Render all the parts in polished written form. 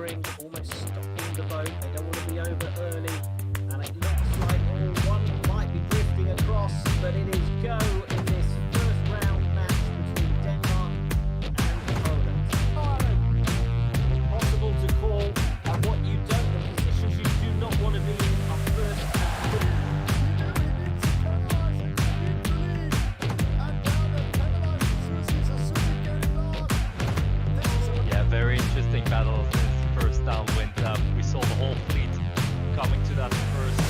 lowering, almost stopping the boat. They don't want to be over early, and it looks like one might be drifting across, but it is go in this first round match between Denmark and Poland. Impossible to call, and what you don't, the positions you do not want to be in are first and fifth. Very interesting battles this first downwind. We saw the whole fleet coming to that first.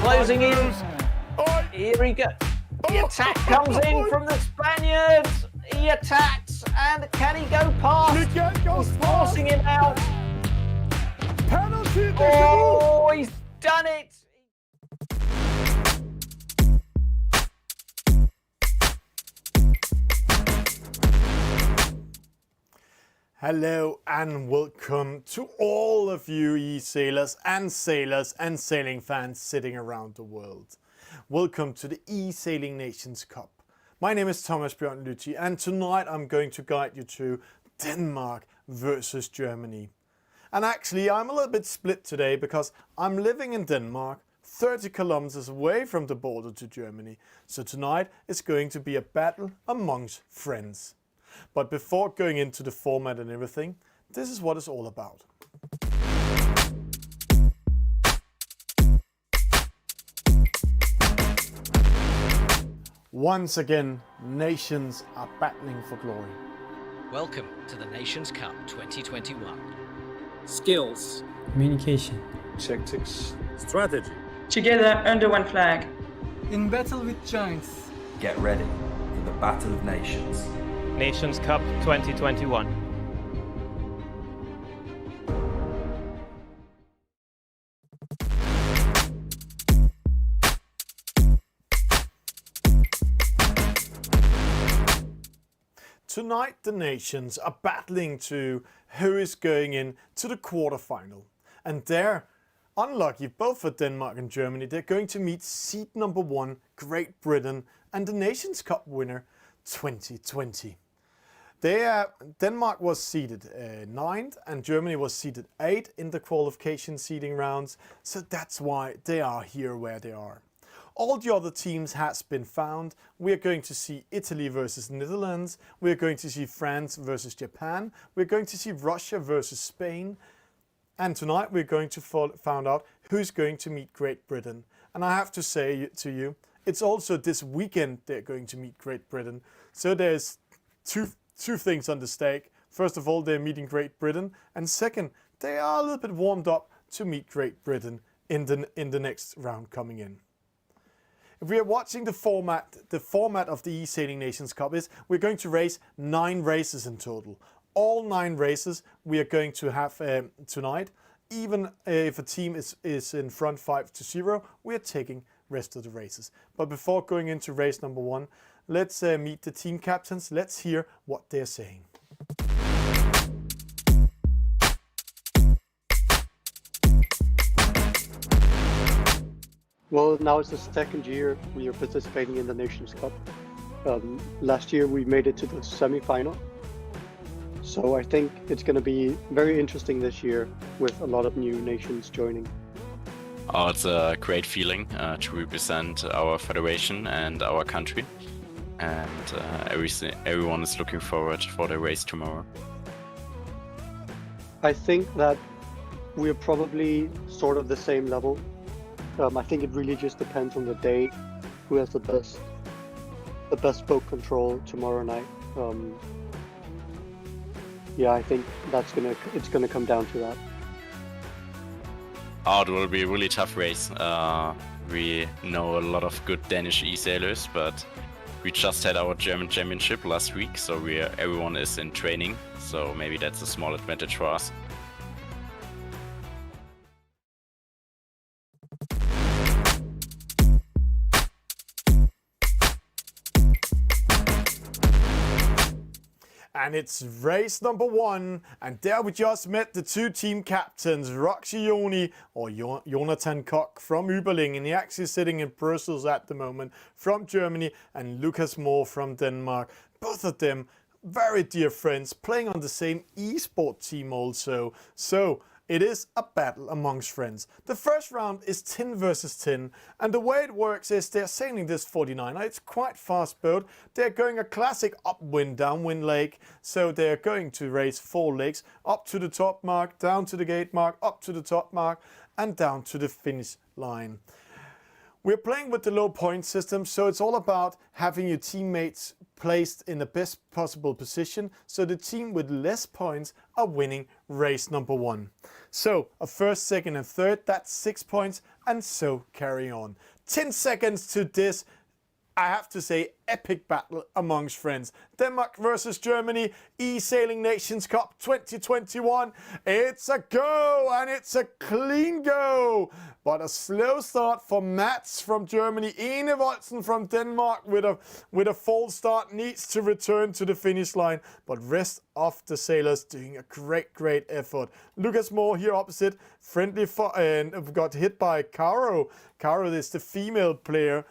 Closing in. Here he goes. The attack comes in from the Spaniards. He attacks, and can he go past? He's forcing him out. Penalty! Oh, he's done it. Hello and welcome to all of you e-sailors and sailors and sailing fans sitting around the world. Welcome to the eSailing Nations Cup. My name is Thomas Bjørn, and tonight I'm going to guide you to Denmark versus Germany. And actually I'm a little bit split today because I'm living in Denmark, 30 kilometers away from the border to Germany. So tonight is going to be a battle amongst friends. But before going into the format and everything, this is what it's all about. Once again, nations are battling for glory. Welcome to the Nations Cup 2021. Skills, communication, tactics, strategy. Together under one flag. In battle with giants. Get ready for the Battle of Nations. Nations Cup 2021. Tonight the nations are battling to who is going in to the quarterfinal. And they're unlucky, both for Denmark and Germany. They're going to meet seed number 1, Great Britain, and the Nations Cup winner 2020. Denmark was seeded 9th and Germany was seeded 8th in the qualification seeding rounds, so that's why they are here where they are. All the other teams has been found. We are going to see Italy versus Netherlands, we are going to see France versus Japan, we're going to see Russia versus Spain, and tonight we're going to find out who's going to meet Great Britain. And I have to say to you, it's also this weekend they're going to meet Great Britain, so there's two things on the stake. First of all, they're meeting Great Britain, and second, they are a little bit warmed up to meet Great Britain in the next round coming in. If we are watching the format of the eSailing Nations Cup is we're going to race 9 races in total. All 9 races we are going to have tonight. Even if a team is in front 5-0, we are taking rest of the races. But before going into race number 1, let's meet the team captains. Let's hear what they're saying. Well, now it's the second year we are participating in the Nations Cup. Last year we made it to the semi-final. So I think it's going to be very interesting this year with a lot of new nations joining. Oh, it's a great feeling to represent our federation and our country. And everyone is looking forward for the race tomorrow. I think that we're probably sort of the same level. I think it really just depends on the day, who has the best boat control tomorrow night. Yeah, I think it's gonna come down to that. Oh, it will be a really tough race. We know a lot of good Danish e-sailers, but we just had our German championship last week, so everyone is in training. So maybe that's a small advantage for us. and it's race number 1. And there we just met the 2 team captains, Roxy Joni, or Jonathan Koch from Überling, and he actually sitting in Brussels at the moment, from Germany, and Lucas Moore from Denmark. Both of them very dear friends, playing on the same eSport team also. So it is a battle amongst friends. The first round is 10 versus 10, and the way it works is they're sailing this 49er. It's quite fast boat. They're going a classic upwind, downwind leg, so they're going to race 4 legs, up to the top mark, down to the gate mark, up to the top mark, and down to the finish line. We're playing with the low point system, so it's all about having your teammates placed in the best possible position, so the team with less points are winning race number 1. So a first, second and third, that's 6 points, and so carry on. 10 seconds to this, I have to say, epic battle amongst friends. Denmark versus Germany, eSailing Nations Cup 2021. It's a go, and it's a clean go. But a slow start for Mats from Germany. Ine Voldsen from Denmark with a false start needs to return to the finish line. But rest of the sailors doing a great effort. Lucas Moore here opposite, friendly and got hit by Caro. Caro is the female player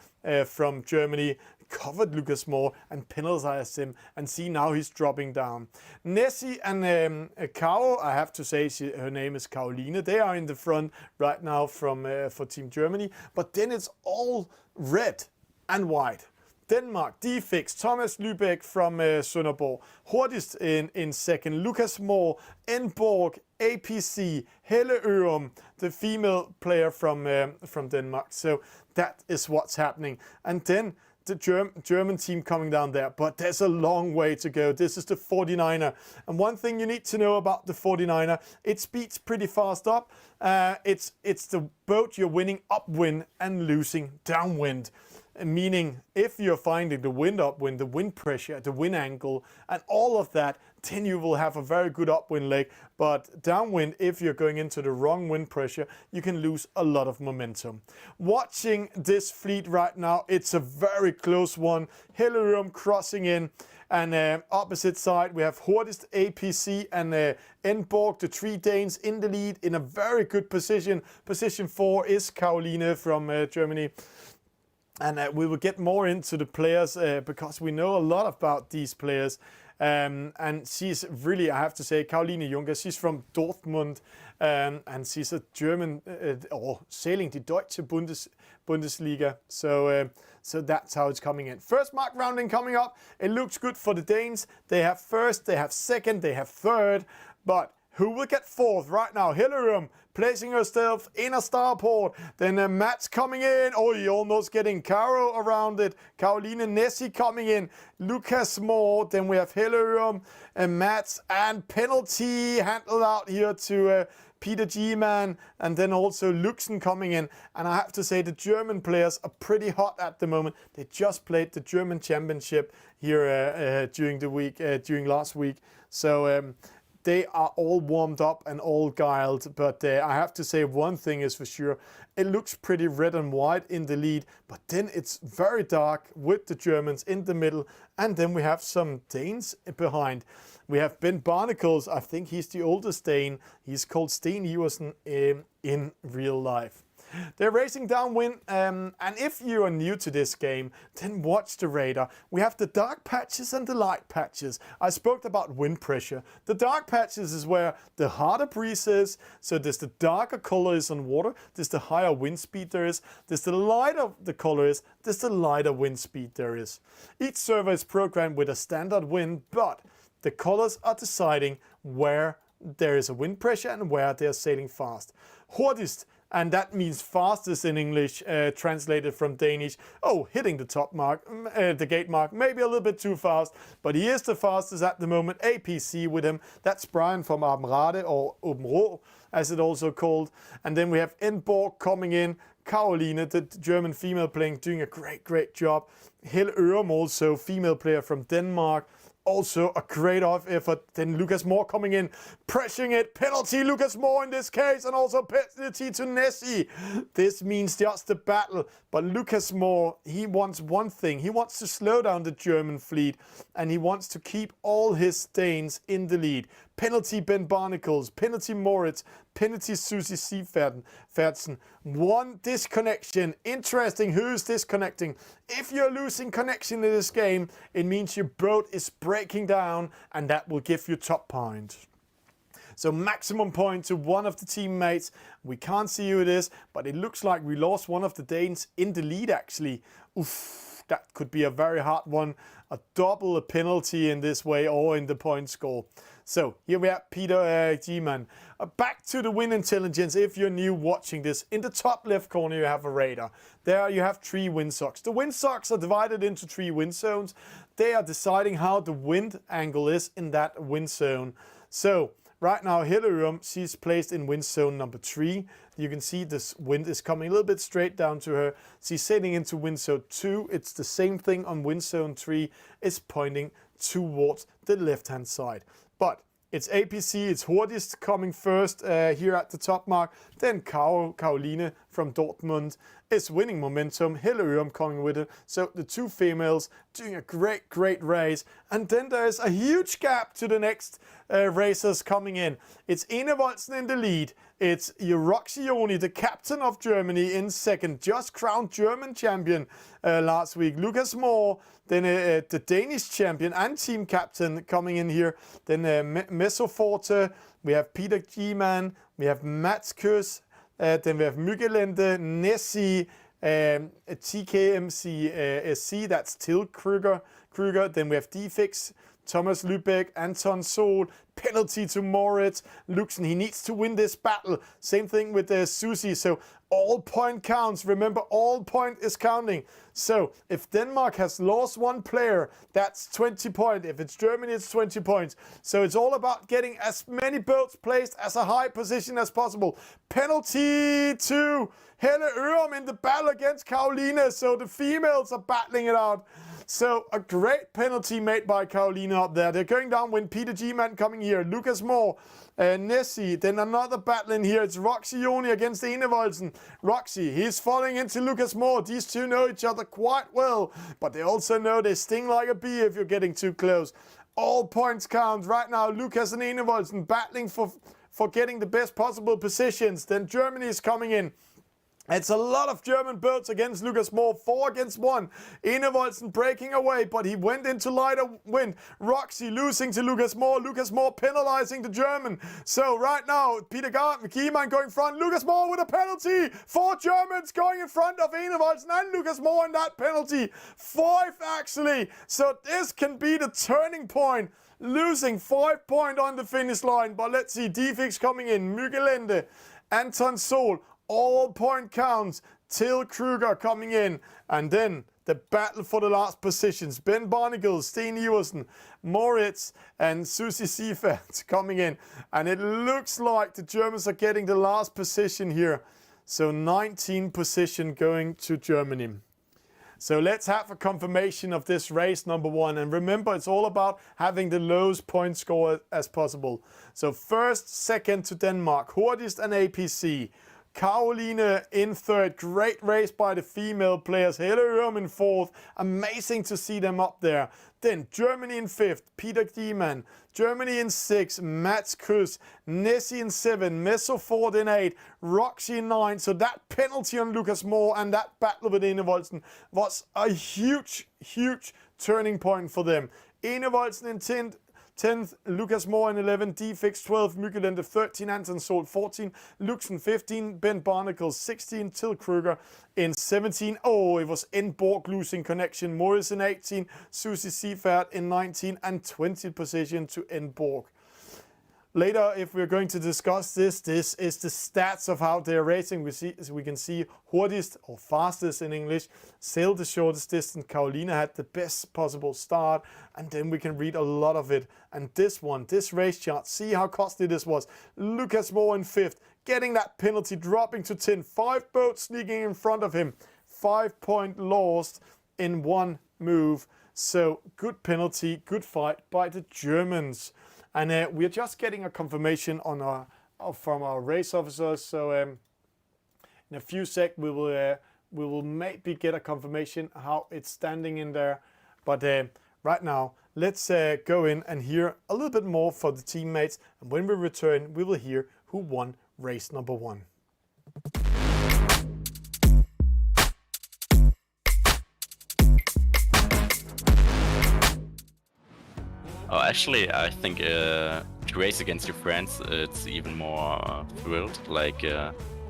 from Germany, covered Lucas Moore and penalized him, and see now he's dropping down. Nessie and Caro, I have to say her name is Caroline, they are in the front right now for Team Germany, but then it's all red and white. Denmark, D-Fix, Thomas Lübeck from Sønderborg, Hurtigst in second, Lucas Moore, Enborg, APC, Helle Ørum, the female player from Denmark. So that is what's happening. And then the German team coming down there, but there's a long way to go. This is the 49er. And one thing you need to know about the 49er, it speeds pretty fast up. It's the boat you're winning upwind and losing downwind. Meaning, if you're finding the wind upwind, the wind pressure, the wind angle, and all of that, then you will have a very good upwind leg. But downwind, if you're going into the wrong wind pressure, you can lose a lot of momentum. Watching this fleet right now, it's a very close one. Hellerum crossing in. And opposite side, we have Hurtigst, APC, and Enborg, the 3 Danes in the lead in a very good position. Position 4 is Caroline from Germany. And we will get more into the players because we know a lot about these players. And she's really, I have to say, Caroline Juncker, she's from Dortmund. And she's a German, or sailing the Deutsche Bundesliga. So that's how it's coming in. First mark rounding coming up. It looks good for the Danes. They have first, they have second, they have third. But who will get fourth right now? Hillerum placing herself in a starport. Then Mats coming in. Oh, he almost getting Caro around it. Caroline Nessie coming in. Lucas Moore. Then we have Hillerum and Mats. And penalty handled out here to Peter G-Man. And then also Luxen coming in. And I have to say the German players are pretty hot at the moment. They just played the German Championship here during the week, during last week. So they are all warmed up and all guiled, but I have to say one thing is for sure, it looks pretty red and white in the lead, but then it's very dark with the Germans in the middle, and then we have some Danes behind. We have Ben Barnacles, I think he's the oldest Dane, he's called Sten Iversen in real life. They're racing downwind, and if you are new to this game, then watch the radar. We have the dark patches and the light patches. I spoke about wind pressure. The dark patches is where the harder breeze is, so there's the darker color is on water, there's the higher wind speed there is, there's the lighter the color is, there's the lighter wind speed there is. Each server is programmed with a standard wind, but the colors are deciding where there is a wind pressure and where they are sailing fast. Hurtigst, and that means fastest in English, translated from Danish. Oh, hitting the top mark, the gate mark, maybe a little bit too fast, but he is the fastest at the moment. APC with him. That's Brian from Amrade, or Omro, as it also called. And then we have Enborg coming in. Caroline, the German female playing, doing a great job. Helle Ørum, also female player from Denmark. Also a great off effort. Then Lucas Moore coming in, pressuring it. Penalty Lucas Moore in this case, and also penalty to Nessie. This means just the battle. But Lucas Moore, he wants one thing. He wants to slow down the German fleet, and he wants to keep all his Danes in the lead. Penalty Ben Barnacles, penalty Moritz, penalty Susie Seefertsen. One disconnection. Interesting, who's disconnecting? If you're losing connection in this game, it means your boat is breaking down, and that will give you top point. So maximum point to one of the teammates. We can't see who it is, but it looks like we lost one of the Danes in the lead actually. Oof, that could be a very hard one. A double penalty in this way or in the point score. So here we have Peter G-Man. Back to the wind intelligence. If you're new watching this, in the top left corner you have a radar. There you have 3 windsocks. The windsocks are divided into 3 wind zones. They are deciding how the wind angle is in that wind zone. So right now Hilarium, she's placed in wind zone number 3. You can see this wind is coming a little bit straight down to her. She's sailing into wind zone 2. It's the same thing on wind zone 3. It's pointing towards the left hand side. But it's APC, it's Hordist coming first here at the top mark. Then Caroline from Dortmund is winning momentum. Hilarium coming with it. So the 2 females doing a great race. And then there's a huge gap to the next racers coming in. It's Enevoldsen in the lead. It's Roxioni, the captain of Germany, in second. Just crowned German champion last week. Lucas Moore, then the Danish champion and team captain coming in here. Then Mesoforte, we have Peter G-Man, we have Mats Kuss, then we have Mygelende, Nessie, TKMC SC, that's Till Kruger. Then we have Defix, Thomas Lübeck, Anton Sol, penalty to Moritz. Luxen, he needs to win this battle. Same thing with Susie. So all point counts. Remember, all point is counting. So if Denmark has lost 1 player, that's 20 points. If it's Germany, it's 20 points. So it's all about getting as many boats placed as a high position as possible. Penalty to Helle Ørum in the battle against Caroline. So the females are battling it out. So a great penalty made by Caroline up there. They're going down when Peter G-Man coming here. Lucas Moore, Nessie. Then another battle in here. It's Roxioni against Enevoldsen. Roxy, he's falling into Lucas Moore. These 2 know each other quite well. But they also know they sting like a bee if you're getting too close. All points count. Right now, Lucas and Enevoldsen battling for getting the best possible positions. Then Germany is coming in. It's a lot of German boats against Lucas Moore, 4 against 1. Enevoldsen breaking away, but he went into lighter wind. Roxy losing to Lucas Moore penalizing the German. So right now, Peter G-Man going front. Lucas Moore with a penalty. 4 Germans going in front of Enevoldsen and Lucas Moore in that penalty. 5 actually. So this can be the turning point. Losing 5 points on the finish line. But let's see, Defix coming in. Mygelende, Anton Sol. All point counts. Till Kruger coming in. And then the battle for the last positions. Ben Barnacles, Sten Iversen, Moritz and Susie Seifert coming in. And it looks like the Germans are getting the last position here. So 19 position going to Germany. So let's have a confirmation of this race number 1. And remember, it's all about having the lowest point score as possible. So first, second to Denmark. Hordist and APC. Caroline in third. Great race by the female players. Helle Ørum in fourth. Amazing to see them up there. Then Germany in fifth. Peter G-Man. Germany in sixth. Mats Kuss. Nessie in 7. Mesoforte in 8. Roxy in 9. So that penalty on Lucas Moore and that battle with Enevoldsen was a huge turning point for them. Enevoldsen in 10th, Lucas Moore in 11, Defix 12, Mygelende 13, Anton Sol 14, Luxen 15, Ben Barnacles 16, Till Kruger in 17. Oh, it was Inborg losing connection. Morris in 18, Susie Seifert in 19 and 20 position to Inborg. Later, if we're going to discuss this is the stats of how they're racing. We can see Hordist, or fastest in English, sailed the shortest distance. Caroline had the best possible start, and then we can read a lot of it. And this race chart, see how costly this was. Lucas Moore in 5th, getting that penalty, dropping to 10. 5 boats sneaking in front of him. 5 point lost in one move. So good penalty, good fight by the Germans. And we're just getting a confirmation on from our race officers. So in a few seconds we will maybe get a confirmation how it's standing in there. But right now, let's go in and hear a little bit more for the teammates. And when we return, we will hear who won race number 1. Oh, actually, I think to race against your friends, it's even more thrilled. Like,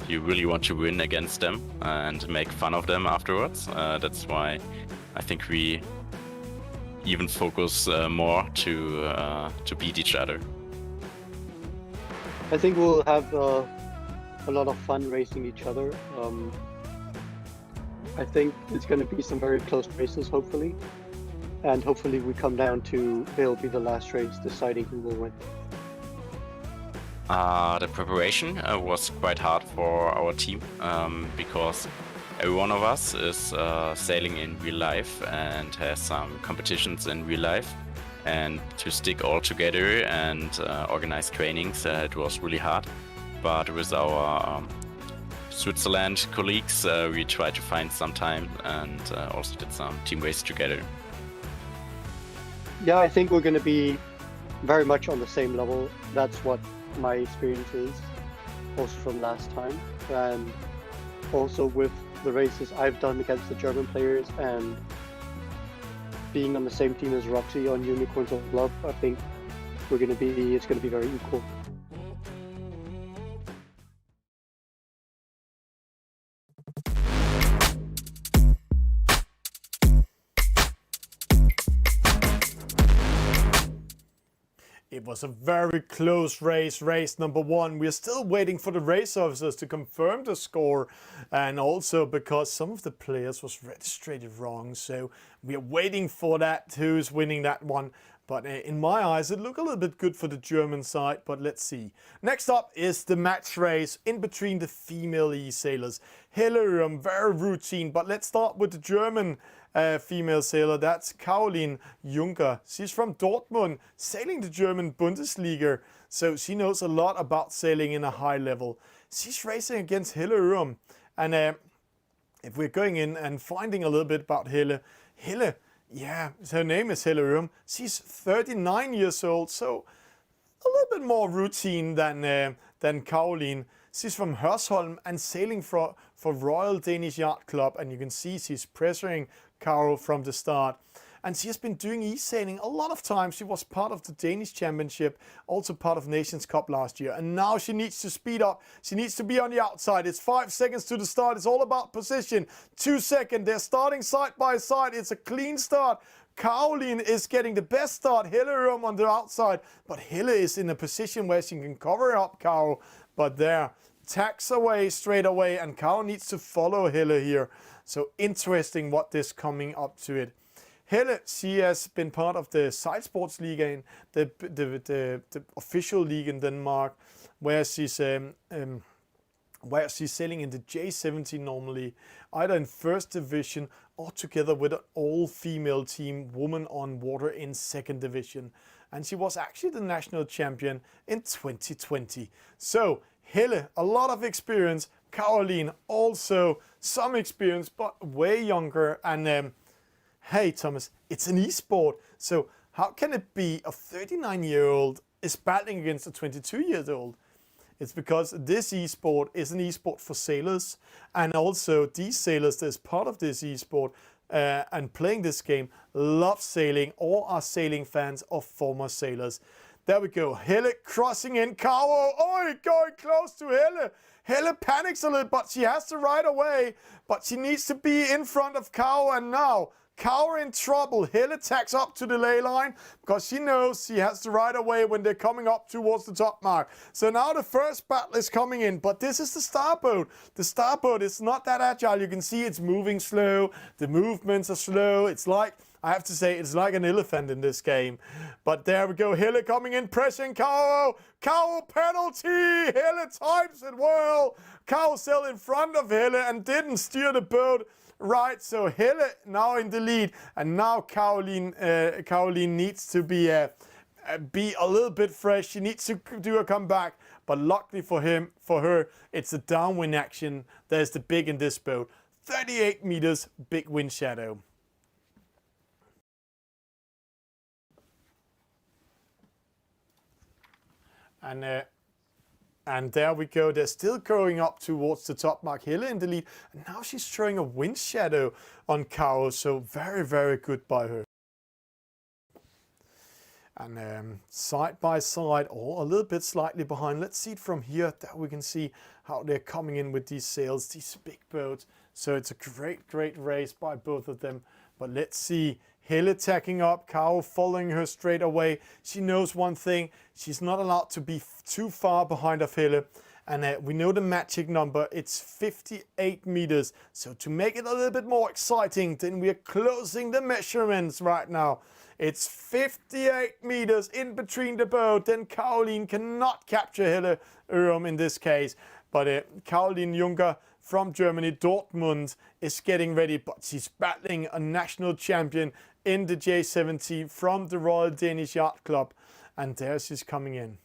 you really want to win against them and make fun of them afterwards. That's why I think we even focus more to beat each other. I think we'll have a lot of fun racing each other. I think it's going to be some very close races, hopefully. And hopefully we come down to it'll be the last race deciding who will win. The preparation was quite hard for our team because every one of us is sailing in real life and has some competitions in real life. And to stick all together and organize trainings, it was really hard. But with our Switzerland colleagues, we tried to find some time and also did some team race together. Yeah, I think we're going to be very much on the same level. That's what my experience is, also from last time. And also with the races I've done against the German players and being on the same team as Roxy on Unicorns of Love, I think it's going to be very equal. It was a very close race number 1. We're still waiting for the race officers to confirm the score, and also because some of the players was registered wrong, so we are waiting for that, who's winning that one. But in my eyes, it looked a little bit good for the German side, but let's see. Next up is the match race in between the female e-sailors. Helle, very routine, but let's start with the German female sailor. That's Caroline Juncker. She's from Dortmund, sailing the German Bundesliga, so she knows a lot about sailing in a high level. She's racing against Helle, and if we're going in and finding a little bit about Helle, yeah, her name is Helle. She's 39 years old, so a little bit more routine than Caroline. She's from Hørsholm and sailing for Royal Danish Yacht Club, and you can see she's pressuring Caro from the start. And she has been doing e-sailing a lot of times. She was part of the Danish Championship, also part of Nations Cup last year. And now she needs to speed up. She needs to be on the outside. It's 5 seconds to the start. It's all about position. 2 seconds. They're starting side by side. It's a clean start. Caroline is getting the best start. Helle on the outside. But Helle is in a position where she can cover up Caro. But there, tacks away straight away. And Caro needs to follow Helle here. So interesting what this coming up to it. Helle, she has been part of the Side Sports League, in the official league in Denmark, where she's sailing in the J70 normally, either in first division or together with an all-female team, woman on water in second division. And she was actually the national champion in 2020. So Helle, a lot of experience. Caroline, also some experience, but way younger. And hey, Thomas, it's an e-sport. So how can it be a 39-year-old is battling against a 22-year-old? It's because this e-sport is an e-sport for sailors. And also these sailors that's part of this e-sport and playing this game love sailing or are sailing fans of former sailors. There we go. Helle crossing in. Caro, oh, going close to Helle. Helle panics a little, but she has to ride away. But she needs to be in front of Caro, and now Caro in trouble. Helle tacks up to the ley line because she knows she has to ride away when they're coming up towards the top mark. So now the first battle is coming in, but this is the starboat. The starboat is not that agile. You can see it's moving slow. The movements are slow. It's like, I have to say, it's like an elephant in this game. But there we go. Helle coming in, pressing Caro. Caro penalty. Helle times it well. Caro sailed in front of Helle and didn't steer the boat Right, so Helle now in the lead, and now Caroline needs to be a little bit fresh. She needs to do a comeback, but luckily for her, it's a downwind action. There's the big in this boat. 38 meters, big wind shadow. And there we go. They're still going up towards the top mark. Helle in the lead. And now she's showing a wind shadow on Caro. So very, very good by her. And side by side, or a little bit slightly behind. Let's see it from here. There we can see how they're coming in with these sails, these big boats. So it's a great, great race by both of them. But let's see. Helle tacking up, Caro following her straight away. She knows one thing, she's not allowed to be too far behind of Helle. And we know the magic number, it's 58 meters. So to make it a little bit more exciting, then we are closing the measurements right now. It's 58 meters in between the boat, then Caroline cannot capture Helle Urum in this case. But Caroline Juncker from Germany, Dortmund, is getting ready, but she's battling a national champion in the J70 from the Royal Danish Yacht Club. And there she's coming in.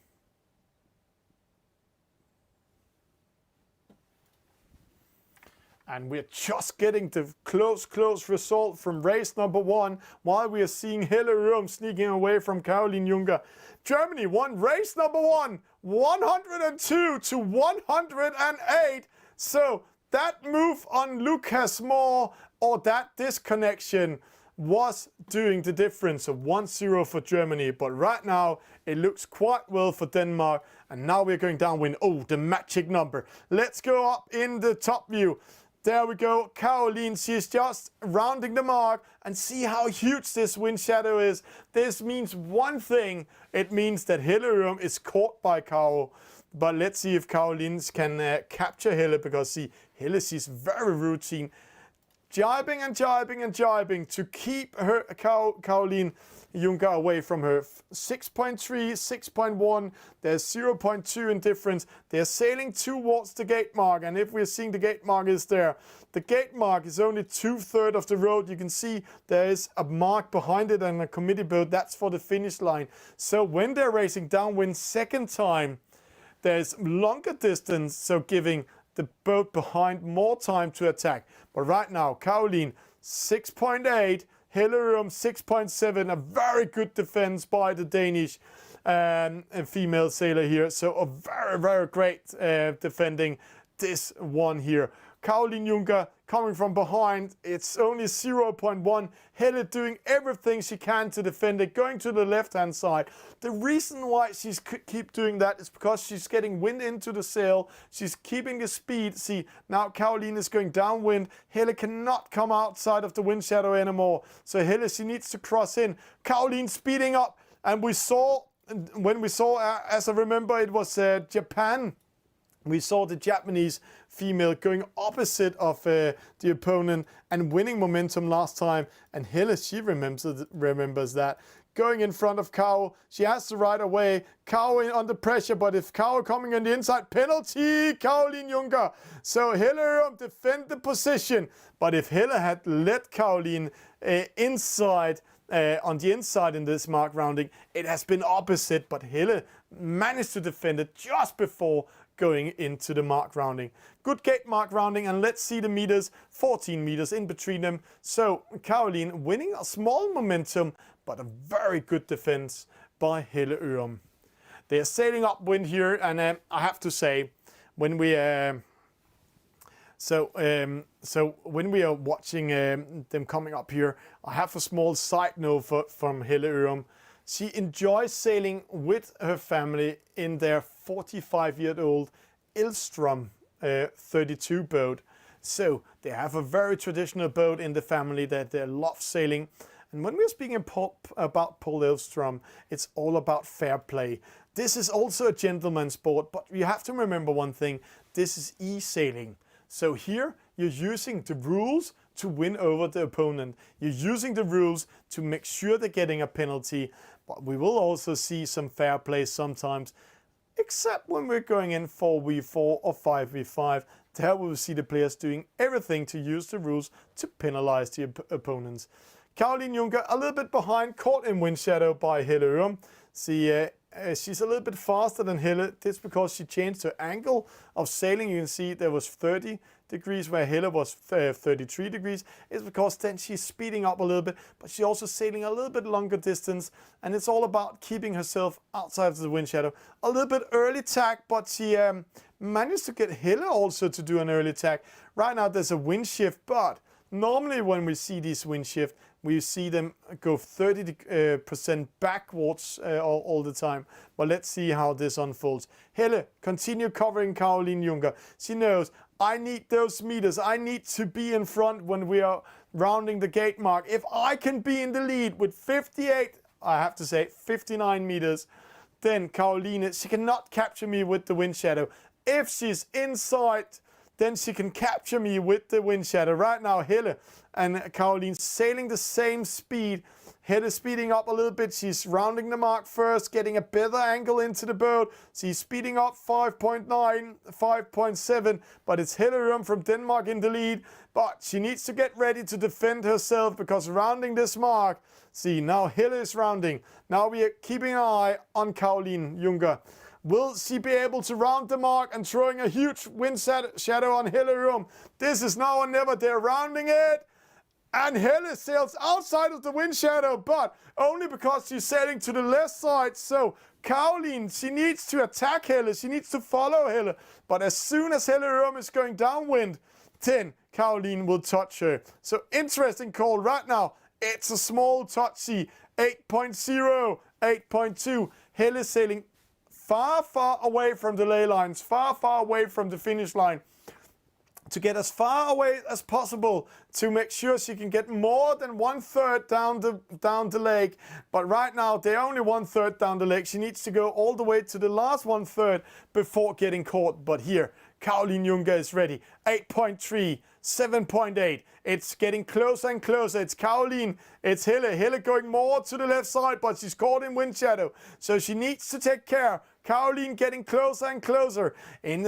And we're just getting the close result from race number 1, while we are seeing Helle Urum sneaking away from Caroline Juncker. Germany won race number 1, 102 to 108. So that move on Lucas Moore, or that disconnection, was doing the difference of 1-0 for Germany. But right now it looks quite well for Denmark. And now we're going downwind. Oh, the magic number. Let's go up in the top view. There we go. Caroline, she's just rounding the mark, and see how huge this wind shadow is. This means one thing. It means that Helle Urum is caught by Caro. But let's see if Caroline can capture Helle, because see, Helle, she's very routine. Jibing and jibing and jibing to keep her Caroline Juncker away from her. 6.3, 6.1, there's 0.2 in difference. They're sailing towards the gate mark, and if we're seeing the gate mark is there. The gate mark is only 2/3 of the road. You can see there is a mark behind it and a committee boat. That's for the finish line. So when they're racing downwind second time, there's longer distance, so giving the boat behind more time to attack. But right now, Caroline 6.8, Helle Urum 6.7, a very good defense by the Danish female sailor here. So a very, very great defending this one here. Caroline Juncker coming from behind, it's only 0.1. Helle doing everything she can to defend it, going to the left-hand side. The reason why she's keep doing that is because she's getting wind into the sail. She's keeping the speed. See, now Caroline is going downwind. Helle cannot come outside of the wind shadow anymore. So Helle, she needs to cross in. Caroline speeding up. And we saw, as I remember, it was Japan. We saw the Japanese female going opposite of the opponent and winning momentum last time. And Helle, she remembers that. Going in front of Caro, she has to ride away. Caro under pressure, but if Caro coming on the inside, penalty, Caroline Juncker. So Helle Urum defend the position. But if Helle had let Caroline inside, on the inside in this mark rounding, it has been opposite. But Helle managed to defend it just before going into the mark rounding. Good gate mark rounding, and let's see the meters, 14 meters in between them. So Caroline winning a small momentum, but a very good defense by Helle Urum. They are sailing upwind here, and I have to say, when we when we are watching them coming up here, I have a small side note from Helle Urum. She enjoys sailing with her family in their 45-year-old Ilstrom 32 boat. So they have a very traditional boat in the family that they love sailing. And when we're speaking about Paul Ilstrom, it's all about fair play. This is also a gentleman's sport, but you have to remember one thing. This is eSailing. So here you're using the rules to win over the opponent. You're using the rules to make sure they're getting a penalty. But we will also see some fair play sometimes. except when we're going in 4v4 or 5v5. There we will see the players doing everything to use the rules to penalize the opponents. Caroline Juncker a little bit behind, caught in wind shadow by Helle Rum. See, she's a little bit faster than Helle. That's because she changed her angle of sailing. You can see there was 30 degrees where Helle was 33 degrees. It's because then she's speeding up a little bit, but she's also sailing a little bit longer distance, and it's all about keeping herself outside of the wind shadow. A little bit early tack, but she managed to get Helle also to do an early tack. Right now there's a wind shift, but normally when we see these wind shift, we see them go 30% backwards all the time. But let's see how this unfolds. Helle, continue covering Caroline Juncker. She knows, I need those meters. I need to be in front when we are rounding the gate mark. If I can be in the lead with 58, I have to say 59 meters, then Caroline, she cannot capture me with the wind shadow. If she's inside, then she can capture me with the wind shadow. Right now, Helle and Caroline sailing the same speed. Helle speeding up a little bit. She's rounding the mark first, getting a better angle into the boat. She's speeding up 5.9, 5.7, but it's Helle Rum from Denmark in the lead. But she needs to get ready to defend herself because rounding this mark, see, now Helle is rounding. Now we are keeping an eye on Caroline Juncker. Will she be able to round the mark and throwing a huge wind shadow on Helle Rum? This is now or never. They're rounding it. And Helle sails outside of the wind shadow, but only because she's sailing to the left side. So Caroline, she needs to attack Helle. She needs to follow Helle. But as soon as Helle Rum is going downwind, then Caroline will touch her. So interesting call right now. It's a small touchy. 8.0, 8.2. Helle sailing far, far away from the ley lines, far, far away from the finish line, to get as far away as possible to make sure she can get more than 1/3 down the lake. But right now they're only 1/3 down the lake. She needs to go all the way to the last 1/3 before getting caught. But here, Caroline Juncker is ready. 8.3, 7.8. It's getting closer and closer. It's Caroline. It's Helle. Helle going more to the left side, but she's caught in wind shadow. So she needs to take care. Caroline getting closer and closer. In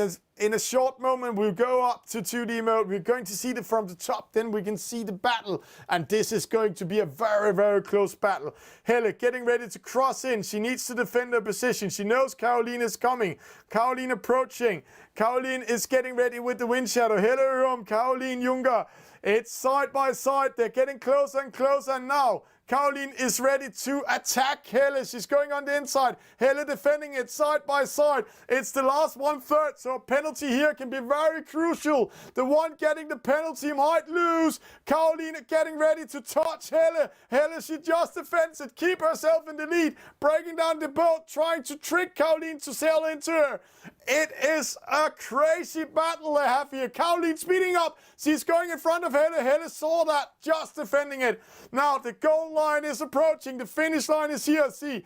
a short moment, we'll go up to 2D mode. We're going to see it from the top. Then we can see the battle. And this is going to be a very, very close battle. Helle getting ready to cross in. She needs to defend her position. She knows Caroline is coming. Caroline approaching. Caroline is getting ready with the wind shadow. Helle Rum, Caroline Juncker. It's side by side. They're getting closer and closer. And now Caroline is ready to attack Helle. She's going on the inside. Helle defending it side by side. It's the last 1/3, so a penalty here can be very crucial. The one getting the penalty might lose. Caroline getting ready to touch Helle. Helle, she just defends it, keep herself in the lead, breaking down the boat, trying to trick Caroline to sail into her. It is a crazy battle they have here. Caroline speeding up. She's going in front of Helle. Helle saw that, just defending it. Now the goal line is approaching. The finish line is here. See,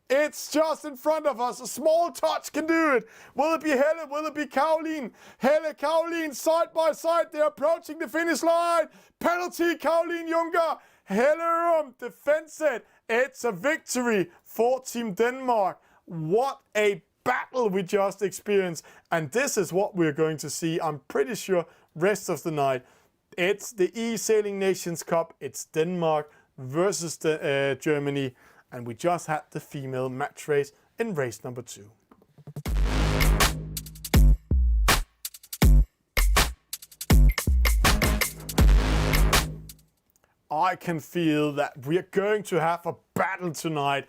it's just in front of us. A small touch can do it. Will it be Helle? Will it be Caroline? Helle, Caroline, side by side. They're approaching the finish line. Penalty, Caroline Juncker. Helle Rum defends it. It's a victory for Team Denmark. What a battle we just experienced. And this is what we're going to see, I'm pretty sure, rest of the night. It's the eSailing Nations Cup. It's Denmark versus Germany. And we just had the female match race in race number 2. I can feel that we are going to have a battle tonight.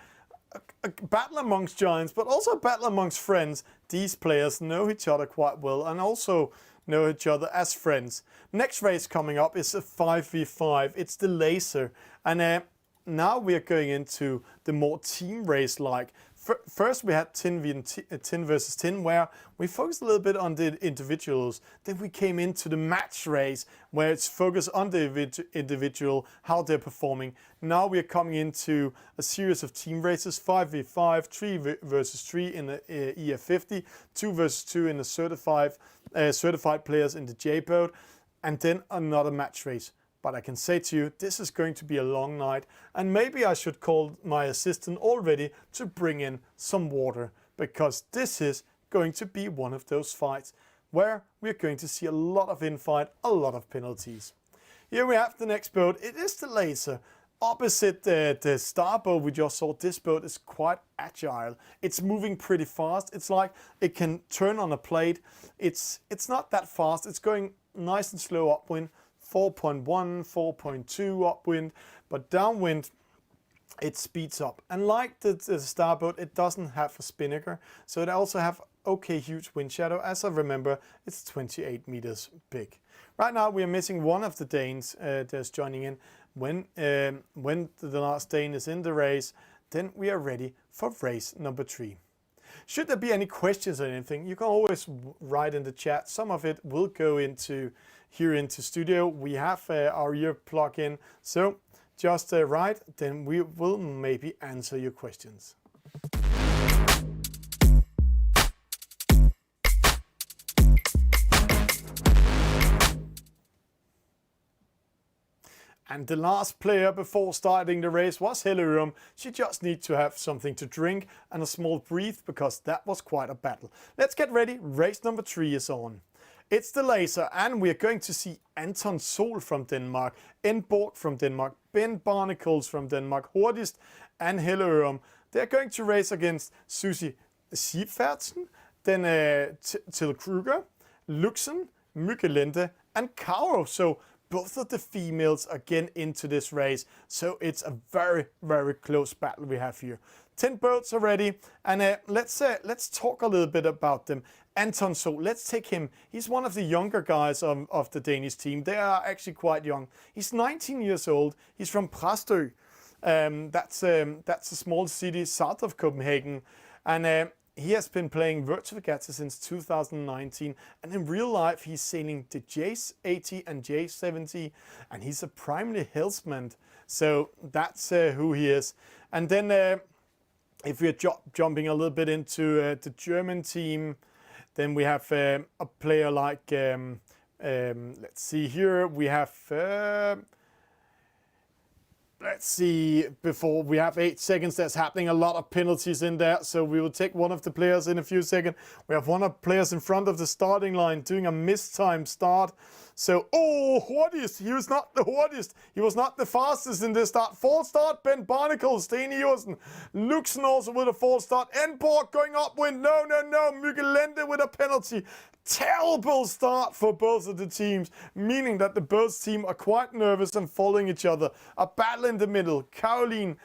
A battle amongst giants, but also a battle amongst friends. These players know each other quite well and also know each other as friends. Next race coming up is a 5v5. It's the laser. And now we are going into the more team race like. First we had 10 versus 10 where we focused a little bit on the individuals. Then we came into the match race where it's focused on the individual, how they're performing. Now we are coming into a series of team races, 5v5, 3 versus 3 in the EF50, 2 versus 2 in the certified players in the J-boat, and then another match race. But I can say to you, this is going to be a long night, and maybe I should call my assistant already to bring in some water, because this is going to be one of those fights where we're going to see a lot of infight, a lot of penalties. Here we have the next boat. It is the Laser. Opposite the star boat we just saw, this boat is quite agile. It's moving pretty fast. It's like it can turn on a plate. It's not that fast. It's going nice and slow upwind, 4.1, 4.2 upwind, but downwind it speeds up. And like the star boat, it doesn't have a spinnaker, so it also have okay huge wind shadow. As I remember, it's 28 meters big. Right now we are missing one of the Danes that's joining in. When the last Dane is in the race, then we are ready for race number 3. Should there be any questions or anything, you can always write in the chat. Some of it will go into studio. We have our ear plug in, so just write, then we will maybe answer your questions. And the last player before starting the race was Helium. She just needs to have something to drink and a small breathe, because that was quite a battle. Let's get ready. Race number 3 is on. It's the Laser, and we're going to see Anton Sol from Denmark, Inborg from Denmark, Ben Barnacles from Denmark, Hurtigst and Helium. They're going to race against Susie Siepfertsen, then Till Kruger, Luxen, Mykkelende and Kauro. So both of the females again into this race, so it's a very, very close battle we have here. 10 boats are ready, and let's talk a little bit about them. Anton Sol, let's take him. He's one of the younger guys of the Danish team. They are actually quite young. He's 19 years old. He's from Præstø. That's a small city south of Copenhagen, and he has been playing virtual regatta since 2019, and in real life he's sailing the J80 and J70, and he's a primarily helmsman. So that's who he is. And then if we're jumping a little bit into the German team, then we have a player like, let's see here, we have, let's see, before we have 8 seconds, there's happening a lot of penalties in there, so we will take one of the players in a few seconds. We have one of the players in front of the starting line doing a mistimed start. So, Hurtigst, he was not the hurtigst. He was not the fastest in this start. False start, Ben Barnacles, Sten Iversen. Luxen also with a false start. Inborg going upwind. No. Mykkelende with a penalty. Terrible start for both of the teams, meaning that the both teams are quite nervous and following each other. A battle in the middle. Caroline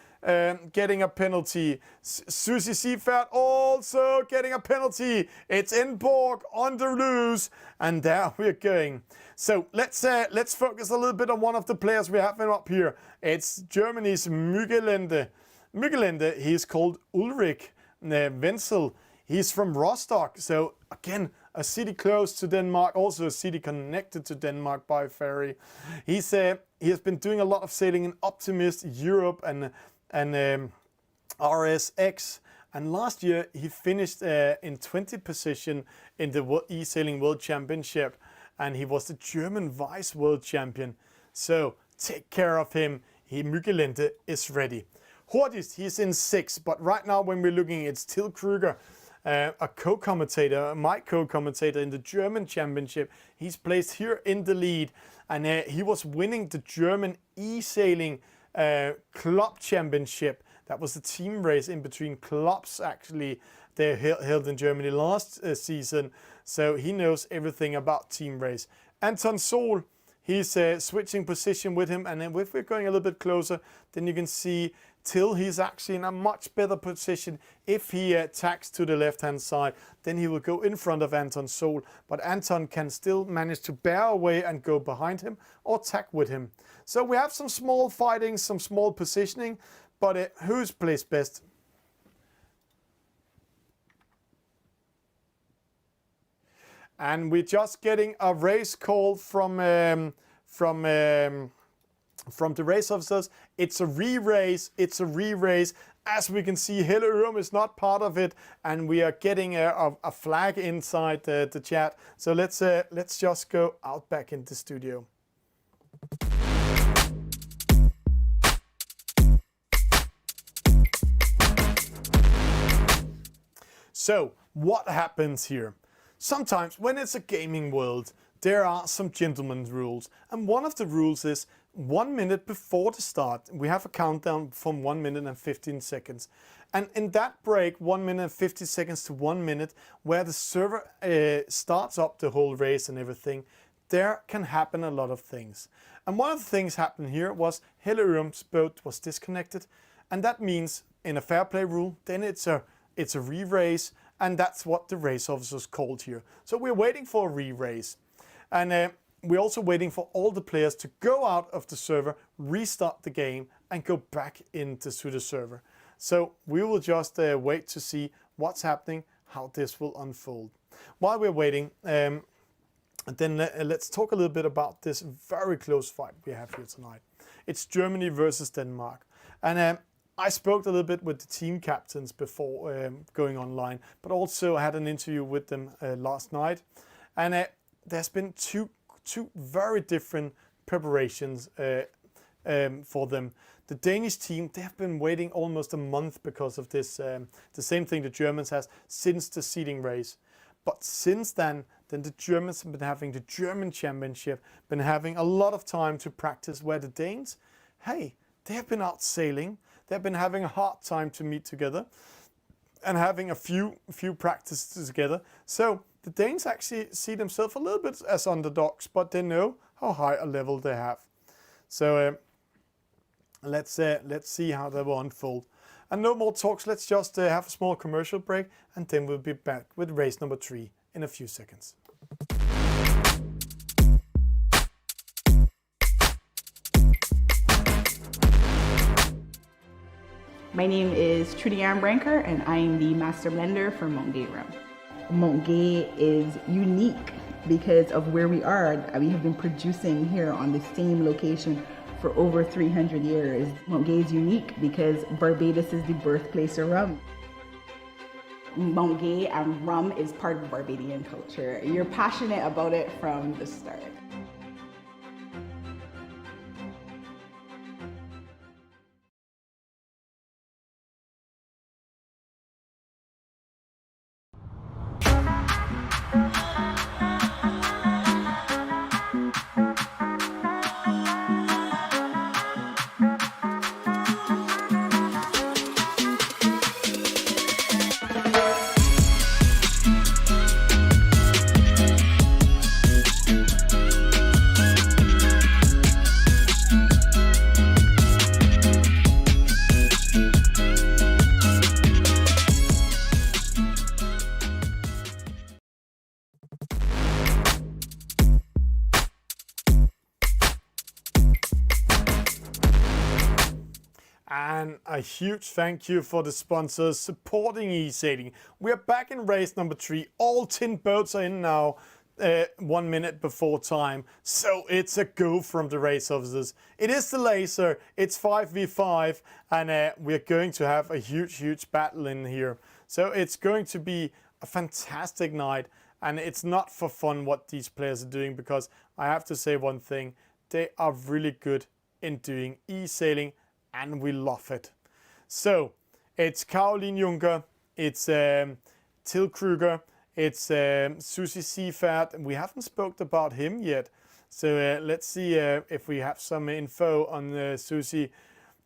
getting a penalty. Susie Seifert also getting a penalty. It's Inborg on the loose, and there we're going. So let's focus a little bit on one of the players we have up here. It's Germany's Mykkelende. Mykkelende, he's called Ulrich Wenzel. He's from Rostock, so again, a city close to Denmark, also a city connected to Denmark by ferry. He has been doing a lot of sailing in Optimist, Europe, and RSX. And last year he finished in 20th position in the eSailing World Championship, and he was the German Vice World Champion. So take care of him. Mykkelende is ready. Hurtigst, he's in 6th, but right now when we're looking, it's Till Kruger. A co-commentator, my co-commentator in the German Championship. He's placed here in the lead, and he was winning the German eSailing Club Championship. That was the team race in between clubs, actually. They held in Germany last season, so he knows everything about team race. Anton Sol, he's switching position with him, and then if we're going a little bit closer, then you can see Till he's actually in a much better position. If he tacks to the left-hand side, then he will go in front of Anton Sol. But Anton can still manage to bear away and go behind him or tack with him. So we have some small fighting, some small positioning, but who's placed best? And we're just getting a race call from the race officers. It's a re-race. As we can see, Helium is not part of it, and we are getting a flag inside the chat. So let's just go out back in the studio. So what happens here? Sometimes when it's a gaming world, there are some gentleman's rules. And one of the rules is 1 minute before the start, we have a countdown from 1 minute and 15 seconds. And in that break, 1 minute and 50 seconds to 1 minute, where the server starts up the whole race and everything, there can happen a lot of things. And one of the things happened here was Helle Ørum's boat was disconnected. And that means in a fair play rule, then it's a re-race, and that's what the race officers called here. So we're waiting for a re-race. And we're also waiting for all the players to go out of the server, restart the game, and go back into the server. So we will just wait to see what's happening, how this will unfold. While we're waiting, then let's talk a little bit about this very close fight we have here tonight. It's Germany versus Denmark. And I spoke a little bit with the team captains before going online, but also I had an interview with them last night. And there's been two very different preparations for them. The Danish team, they have been waiting almost a month because of this, the same thing the Germans has since the seeding race. But since then the Germans have been having the German championship, been having a lot of time to practice, where the Danes, hey, they have been out sailing. They've been having a hard time to meet together and having a few practices together. So the Danes actually see themselves a little bit as underdogs, but they know how high a level they have. So let's see how that will unfold. And no more talks. Let's just have a small commercial break, and then we'll be back with race number 3 in a few seconds. My name is Trudy Ann Branker, and I am the master blender for Montgay Rum. Montgay is unique because of where we are. We have been producing here on the same location for over 300 years. Montgay is unique because Barbados is the birthplace of rum. Montgay and rum is part of Barbadian culture. You're passionate about it from the start. And a huge thank you for the sponsors supporting eSailing. We are back in race number 3. All 10 boats are in now, 1 minute before time. So it's a go from the race officers. It is the laser. It's 5v5, and we're going to have a huge battle in here. So it's going to be a fantastic night, and it's not for fun what these players are doing, because I have to say one thing: they are really good in doing eSailing, and we love it. So it's Caroline Juncker, it's Till Kruger, it's Susie Seifert, and we haven't spoken about him yet. So let's see if we have some info on Susie.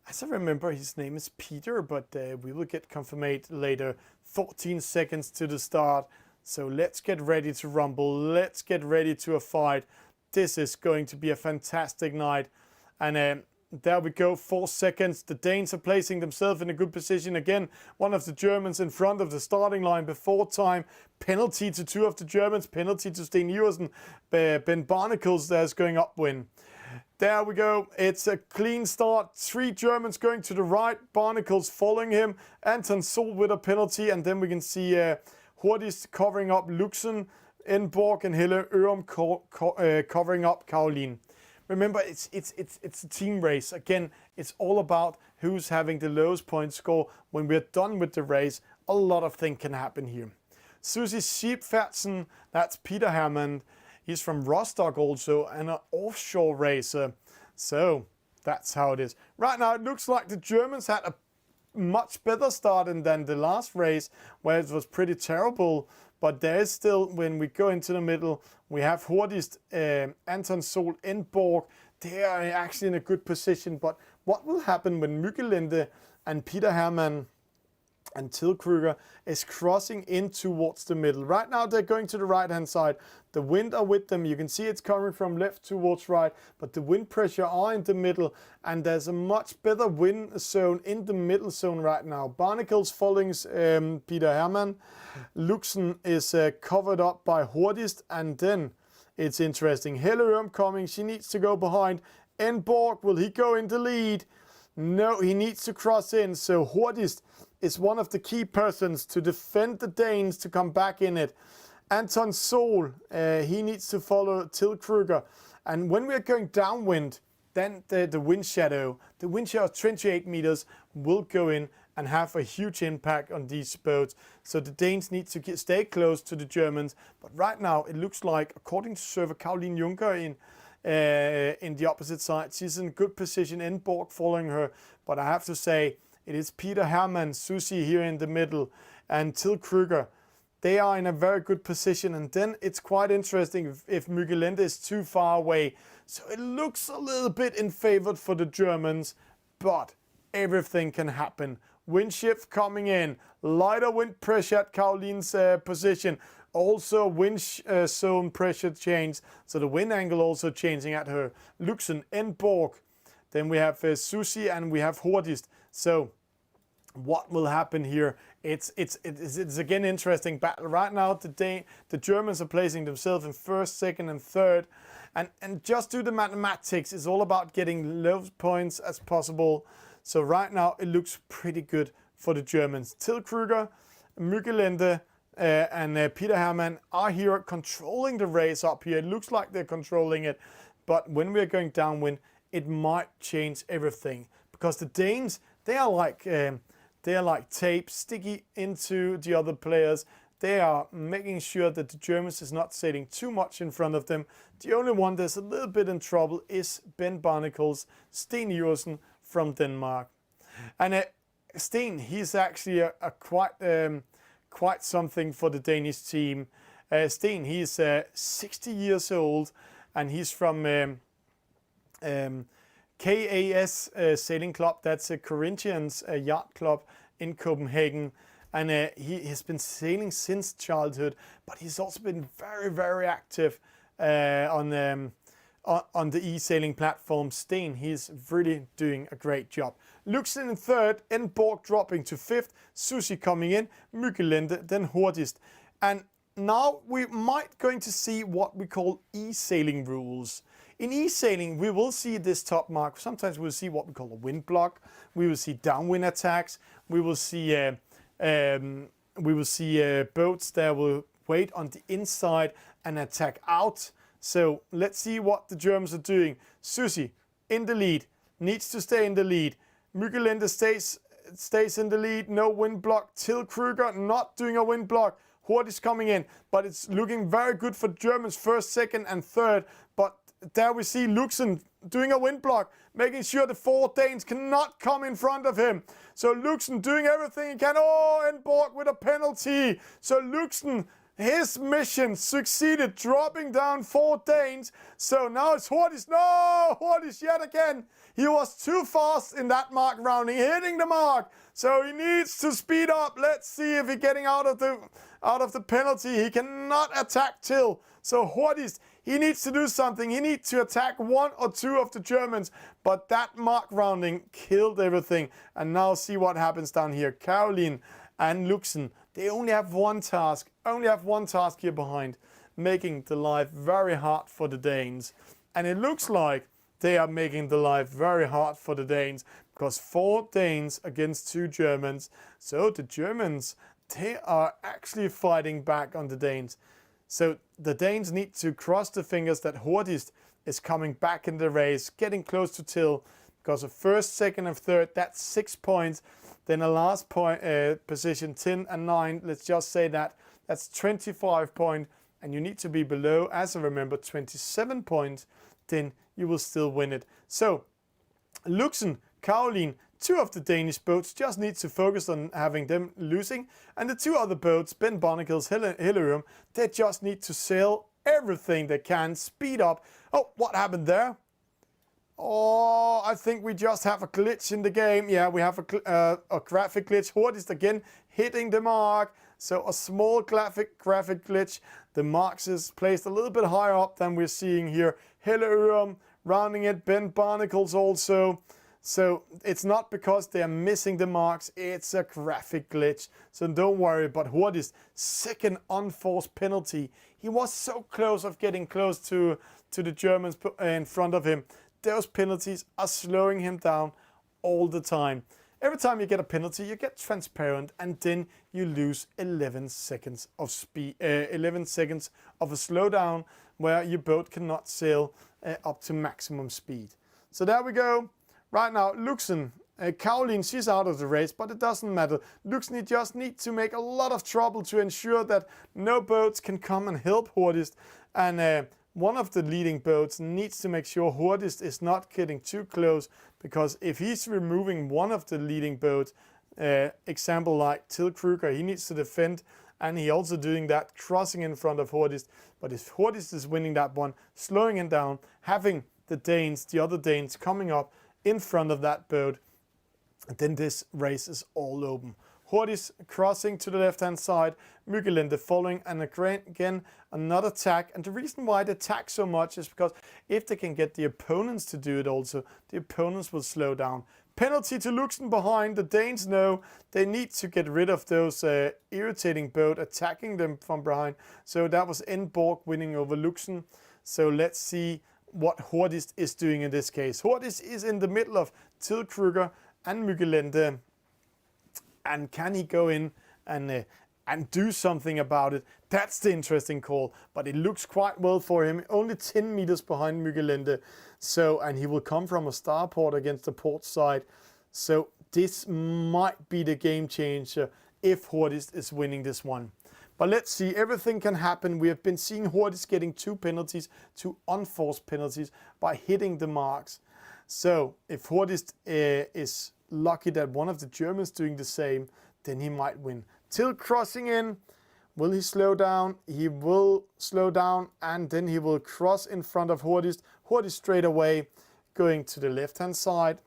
As I remember, his name is Peter, but we will get confirmation later. 14 seconds to the start. So let's get ready to rumble. Let's get ready to a fight. This is going to be a fantastic night. And there we go, 4 seconds. The Danes are placing themselves in a good position again. One of the Germans in front of the starting line before time. Penalty to 2 of the Germans. Penalty to Sten Iversen. Ben Barnacles there's going upwind. There we go. It's a clean start. 3 Germans going to the right. Barnacles following him. Anton Sol with a penalty. And then we can see Hordis covering up Luxen. Enborg and Helle Ørum covering up Caroline. Remember, it's a team race. Again, it's all about who's having the lowest point score. When we're done with the race, a lot of things can happen here. Susie Schiepfertsen, that's Peter Hermann. He's from Rostock also, and an offshore racer. So that's how it is. Right now, it looks like the Germans had a much better starting than the last race, where it was pretty terrible. But there is still, when we go into the middle, we have Hordist, Anton Sol, and Borg. They are actually in a good position. But what will happen when Mykkelende and Peter Hermann and Till Kruger is crossing in towards the middle? Right now they're going to the right hand side. The wind are with them. You can see it's coming from left towards right, but the wind pressure are in the middle, and there's a much better wind zone in the middle zone right now. Barnacles following Peter Hermann. Luxen is covered up by Hordist, and then it's interesting. Hellerum coming. She needs to go behind. Enborg, will he go in the lead? No, he needs to cross in. So Hordist is one of the key persons to defend the Danes to come back in it. Anton Sol, he needs to follow Till Kruger. And when we're going downwind, then the wind shadow of 28 meters will go in and have a huge impact on these boats. So the Danes need to stay close to the Germans. But right now, it looks like, according to server Caroline Juncker in the opposite side, she's in good position. Enborg following her. But I have to say, it is Peter Hermann, Susie here in the middle, and Till Kruger. They are in a very good position, and then it's quite interesting if Mykkelende is too far away. So it looks a little bit in favor for the Germans, but everything can happen. Wind shift coming in, lighter wind pressure at Caroline's position. Also wind zone pressure change, so the wind angle also changing at her. Luxen, Enborg. Then we have Susie and we have Hordist. So what will happen here? It's again interesting battle. Right now the Germans are placing themselves in first, second and third. And just do the mathematics. It's all about getting low points as possible. So right now it looks pretty good for the Germans. Till Kruger, Mykkelende and Peter Hermann are here controlling the race up here. It looks like they're controlling it. But when we're going downwind, it might change everything. Because the Danes, they are like tape sticky into the other players. They are making sure that the Germans is not sailing too much in front of them. The only one that's a little bit in trouble is Ben Barnacles, Sten Jursen from Denmark. And Sten, he's actually a quite something for the Danish team. Sten, he's 60 years old, and he's from KAS Sailing Club. That's a Corinthians yacht club in Copenhagen, and he has been sailing since childhood, but he's also been very, very active on the eSailing platform. Sten, he's really doing a great job. Luxen in third, Enborg dropping to fifth, Susie coming in, Mykkelende, then Hordist. And now we might going to see what we call eSailing rules. In eSailing, we will see this top mark. Sometimes we'll see what we call a wind block. We will see downwind attacks. We will see boats that will wait on the inside and attack out. So let's see what the Germans are doing. Susie in the lead, needs to stay in the lead. Mykkelende stays in the lead. No wind block. Till Kruger not doing a wind block. Hort is coming in, but it's looking very good for Germans first, second, and third. But there we see Luxen doing a wind block, making sure the four Danes cannot come in front of him. So Luxen doing everything he can. Oh, Enborg with a penalty. So Luxen, his mission succeeded, dropping down four Danes. So now it's Hordis. No, Hordis yet again. He was too fast in that mark rounding, hitting the mark. So he needs to speed up. Let's see if he's getting out of the penalty. He cannot attack Till. So Hordis, he needs to do something. He needs to attack one or two of the Germans. But that mark rounding killed everything. And now see what happens down here. Caroline and Luxen, they only have one task. Only have one task here behind, making the life very hard for the Danes. And it looks like they are making the life very hard for the Danes, because 4 Danes against 2 Germans. So the Germans, they are actually fighting back on the Danes. So the Danes need to cross the fingers that Hordist is coming back in the race, getting close to Till, because of first, second, and third, that's 6 points. Then a last point position, 10 and 9, let's just say that's 25 points, and you need to be below, as I remember, 27 points, then you will still win it. So Luxen, Caroline, 2 of the Danish boats just need to focus on having them losing, and the 2 other boats, Ben Barnacles, Hilarium, they just need to sail everything they can, speed up. Oh, what happened there? Oh, I think we just have a glitch in the game. Yeah, we have a graphic glitch. Hordist again hitting the mark. So a small graphic glitch. The marks is placed a little bit higher up than we're seeing here. Hilarium rounding it, Ben Barnacles also. So it's not because they are missing the marks, it's a graphic glitch. So don't worry, but Hordist, second unforced penalty. He was so close of getting close to the Germans in front of him. Those penalties are slowing him down all the time. Every time you get a penalty, you get transparent, and then you lose 11 seconds of speed, 11 seconds of a slowdown where your boat cannot sail up to maximum speed. So there we go. Right now, Luxen, Caroline, she's out of the race, but it doesn't matter. Luxen just need to make a lot of trouble to ensure that no boats can come and help Hordist, and one of the leading boats needs to make sure Hordist is not getting too close, because if he's removing one of the leading boats, example like Till Kruger, he needs to defend, and he also doing that crossing in front of Hordist. But if Hordist is winning that one, slowing him down, having the other Danes coming up in front of that boat, then this race is all open. Hordist crossing to the left-hand side, Mygelende following, and again another tag. And the reason why they tag so much is because if they can get the opponents to do it also, the opponents will slow down. Penalty to Luxen behind. The Danes know they need to get rid of those irritating boat attacking them from behind. So that was Enborg winning over Luxen. So let's see what Hordist is doing in this case. Hordist is in the middle of Till Kruger and Mygelende. And can he go in and do something about it? That's the interesting call. But it looks quite well for him. Only 10 meters behind Mygelende. So, and he will come from a starport against the port side. So this might be the game changer if Hordist is winning this one. But let's see, everything can happen. We have been seeing Hordist getting 2 penalties, 2 unforced penalties by hitting the marks. So if Hordist is lucky that one of the Germans doing the same, then he might win. Till crossing in, will he slow down? He will slow down, and then he will cross in front of Hordist. Hordist straight away going to the left hand side,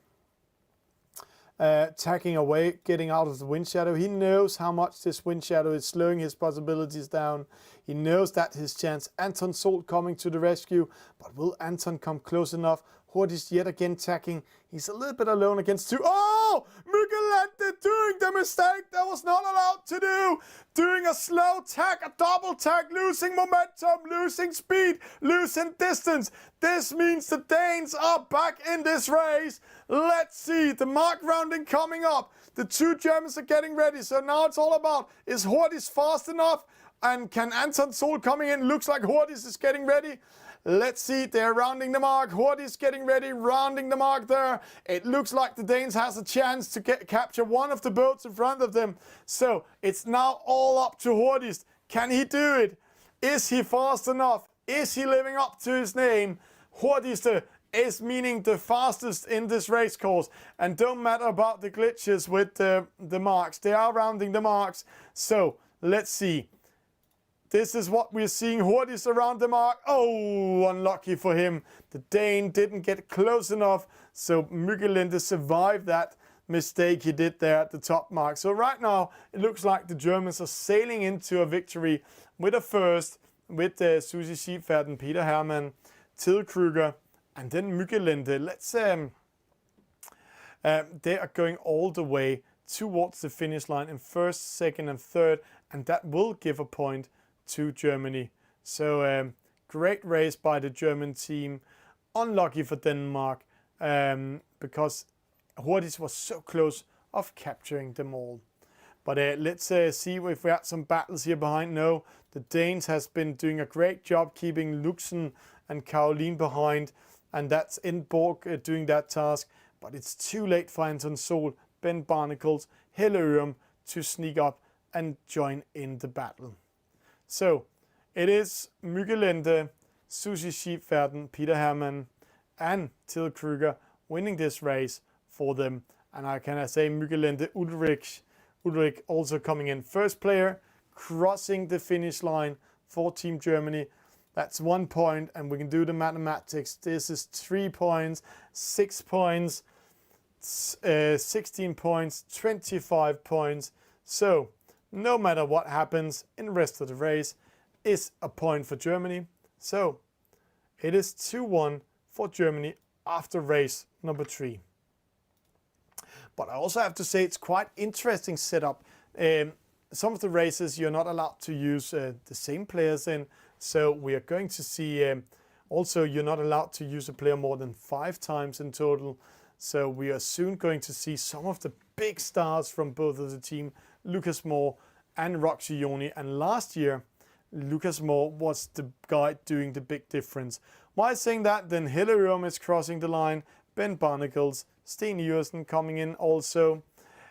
tacking away, getting out of the wind shadow. He knows how much this wind shadow is slowing his possibilities down. He knows that his chance. Anton Solt coming to the rescue, but will Anton come close enough? Hordist yet again tacking. He's a little bit alone against 2. Oh! Mygelende doing the mistake that was not allowed to do. Doing a slow tack, a double tack, losing momentum, losing speed, losing distance. This means the Danes are back in this race. Let's see, the mark rounding coming up. The 2 Germans are getting ready. So now it's all about, is Hordist fast enough? And can Anton Solt coming in? Looks like Hordist is getting ready. Let's see, they're rounding the mark. Hordist getting ready, rounding the mark there. It looks like the Danes has a chance to capture one of the boats in front of them. So it's now all up to Hordist. Can he do it? Is he fast enough? Is he living up to his name? Hordist is meaning the fastest in this race course. And don't matter about the glitches with the marks. They are rounding the marks. So let's see. This is what we're seeing. Hordist around the mark. Oh, unlucky for him. The Dane didn't get close enough. So Mygelende survived that mistake he did there at the top mark. So right now, it looks like the Germans are sailing into a victory with a first, with Susie Schiefert, Peter Hermann, Till Kruger, and then Mygelende. Let's they are going all the way towards the finish line in first, second, and third, and that will give a point to Germany. So great race by the German team. Unlucky for Denmark because Hordist was so close of capturing them all. But let's see if we had some battles here behind. No, the Danes has been doing a great job keeping Luxen and Caroline behind, and that's Enborg doing that task. But it's too late for Anton Solt, Ben Barnacles, Hilarium to sneak up and join in the battle. So it is Mygelende, Susie Schiefert, Peter Hermann, and Till Kruger winning this race for them. And I can say Mügelende Ulrich also coming in. First player crossing the finish line for Team Germany. That's 1 point, and we can do the mathematics. This is 3 points, 6 points, 16 points, 25 points. So no matter what happens in the rest of the race is a point for Germany. So it is 2-1 for Germany after race number 3. But I also have to say it's quite interesting setup. Some of the races you're not allowed to use the same players in. So we are going to see also you're not allowed to use a player more than 5 times in total. So we are soon going to see some of the big stars from both of the team, Lucas Moore and Roxy Joni. And last year, Lucas Moore was the guy doing the big difference. Why saying that? Then Hillary Rome is crossing the line, Ben Barnacles, Sten Jursen coming in also.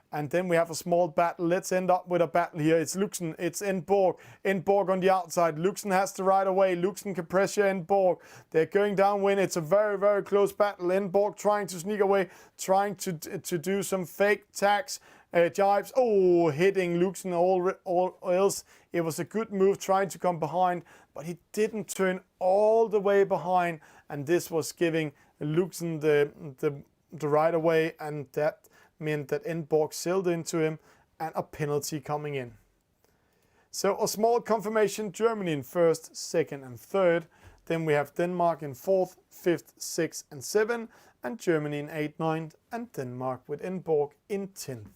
And then we have a small battle. Let's end up with a battle here. It's Luxen, it's Enborg. Enborg on the outside. Luxen has to ride away. Luxen can pressure Enborg. They're going downwind. It's a very, very close battle. Enborg trying to sneak away, trying to do some fake tacks, jibes. Oh, hitting Luxen all else. It was a good move trying to come behind, but he didn't turn all the way behind. And this was giving Luxen the right away, and that meant that Enborg sailed into him and a penalty coming in. So a small confirmation, Germany in first, second and third. Then we have Denmark in 4th, 5th, 6th and 7th, and Germany in 8th, 9th, and Denmark with Enborg in 10th.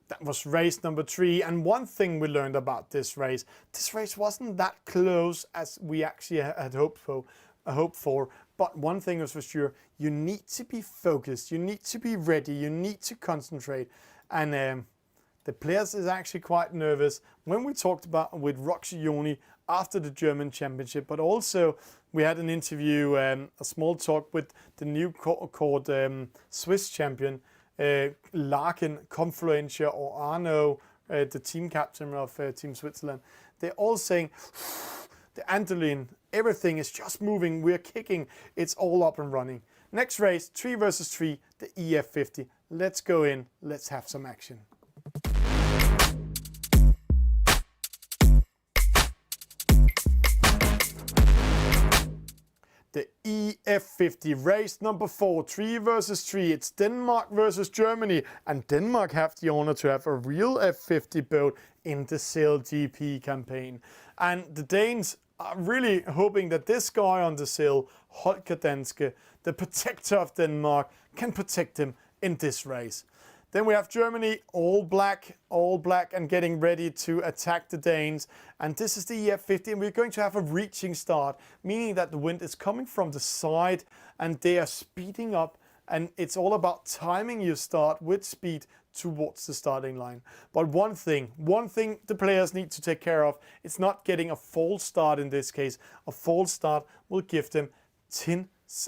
That was race number 3, and one thing we learned about this race wasn't that close as we actually had hoped for. But one thing was for sure, you need to be focused, you need to be ready, you need to concentrate. And the players is actually quite nervous when we talked about with Roxy Joni after the German Championship, but also we had an interview, a small talk with the new called Swiss champion, Larkin, Confluentia or Arno, the team captain of Team Switzerland. They're all saying, the adrenaline, everything is just moving, we're kicking, it's all up and running. Next race, 3 versus 3, the EF50. Let's go in, let's have some action. The EF50 race number 4, 3 versus 3. It's Denmark versus Germany, and Denmark have the honor to have a real F50 boat in the Sail GP campaign. And the Danes are really hoping that this guy on the sail, Holger Danske, the protector of Denmark, can protect him in this race. Then we have Germany, all black and getting ready to attack the Danes. And this is the EF50, and we're going to have a reaching start, meaning that the wind is coming from the side and they are speeding up. And it's all about timing your start with speed towards the starting line. But one thing the players need to take care of, it's not getting a false start in this case. A false start will give them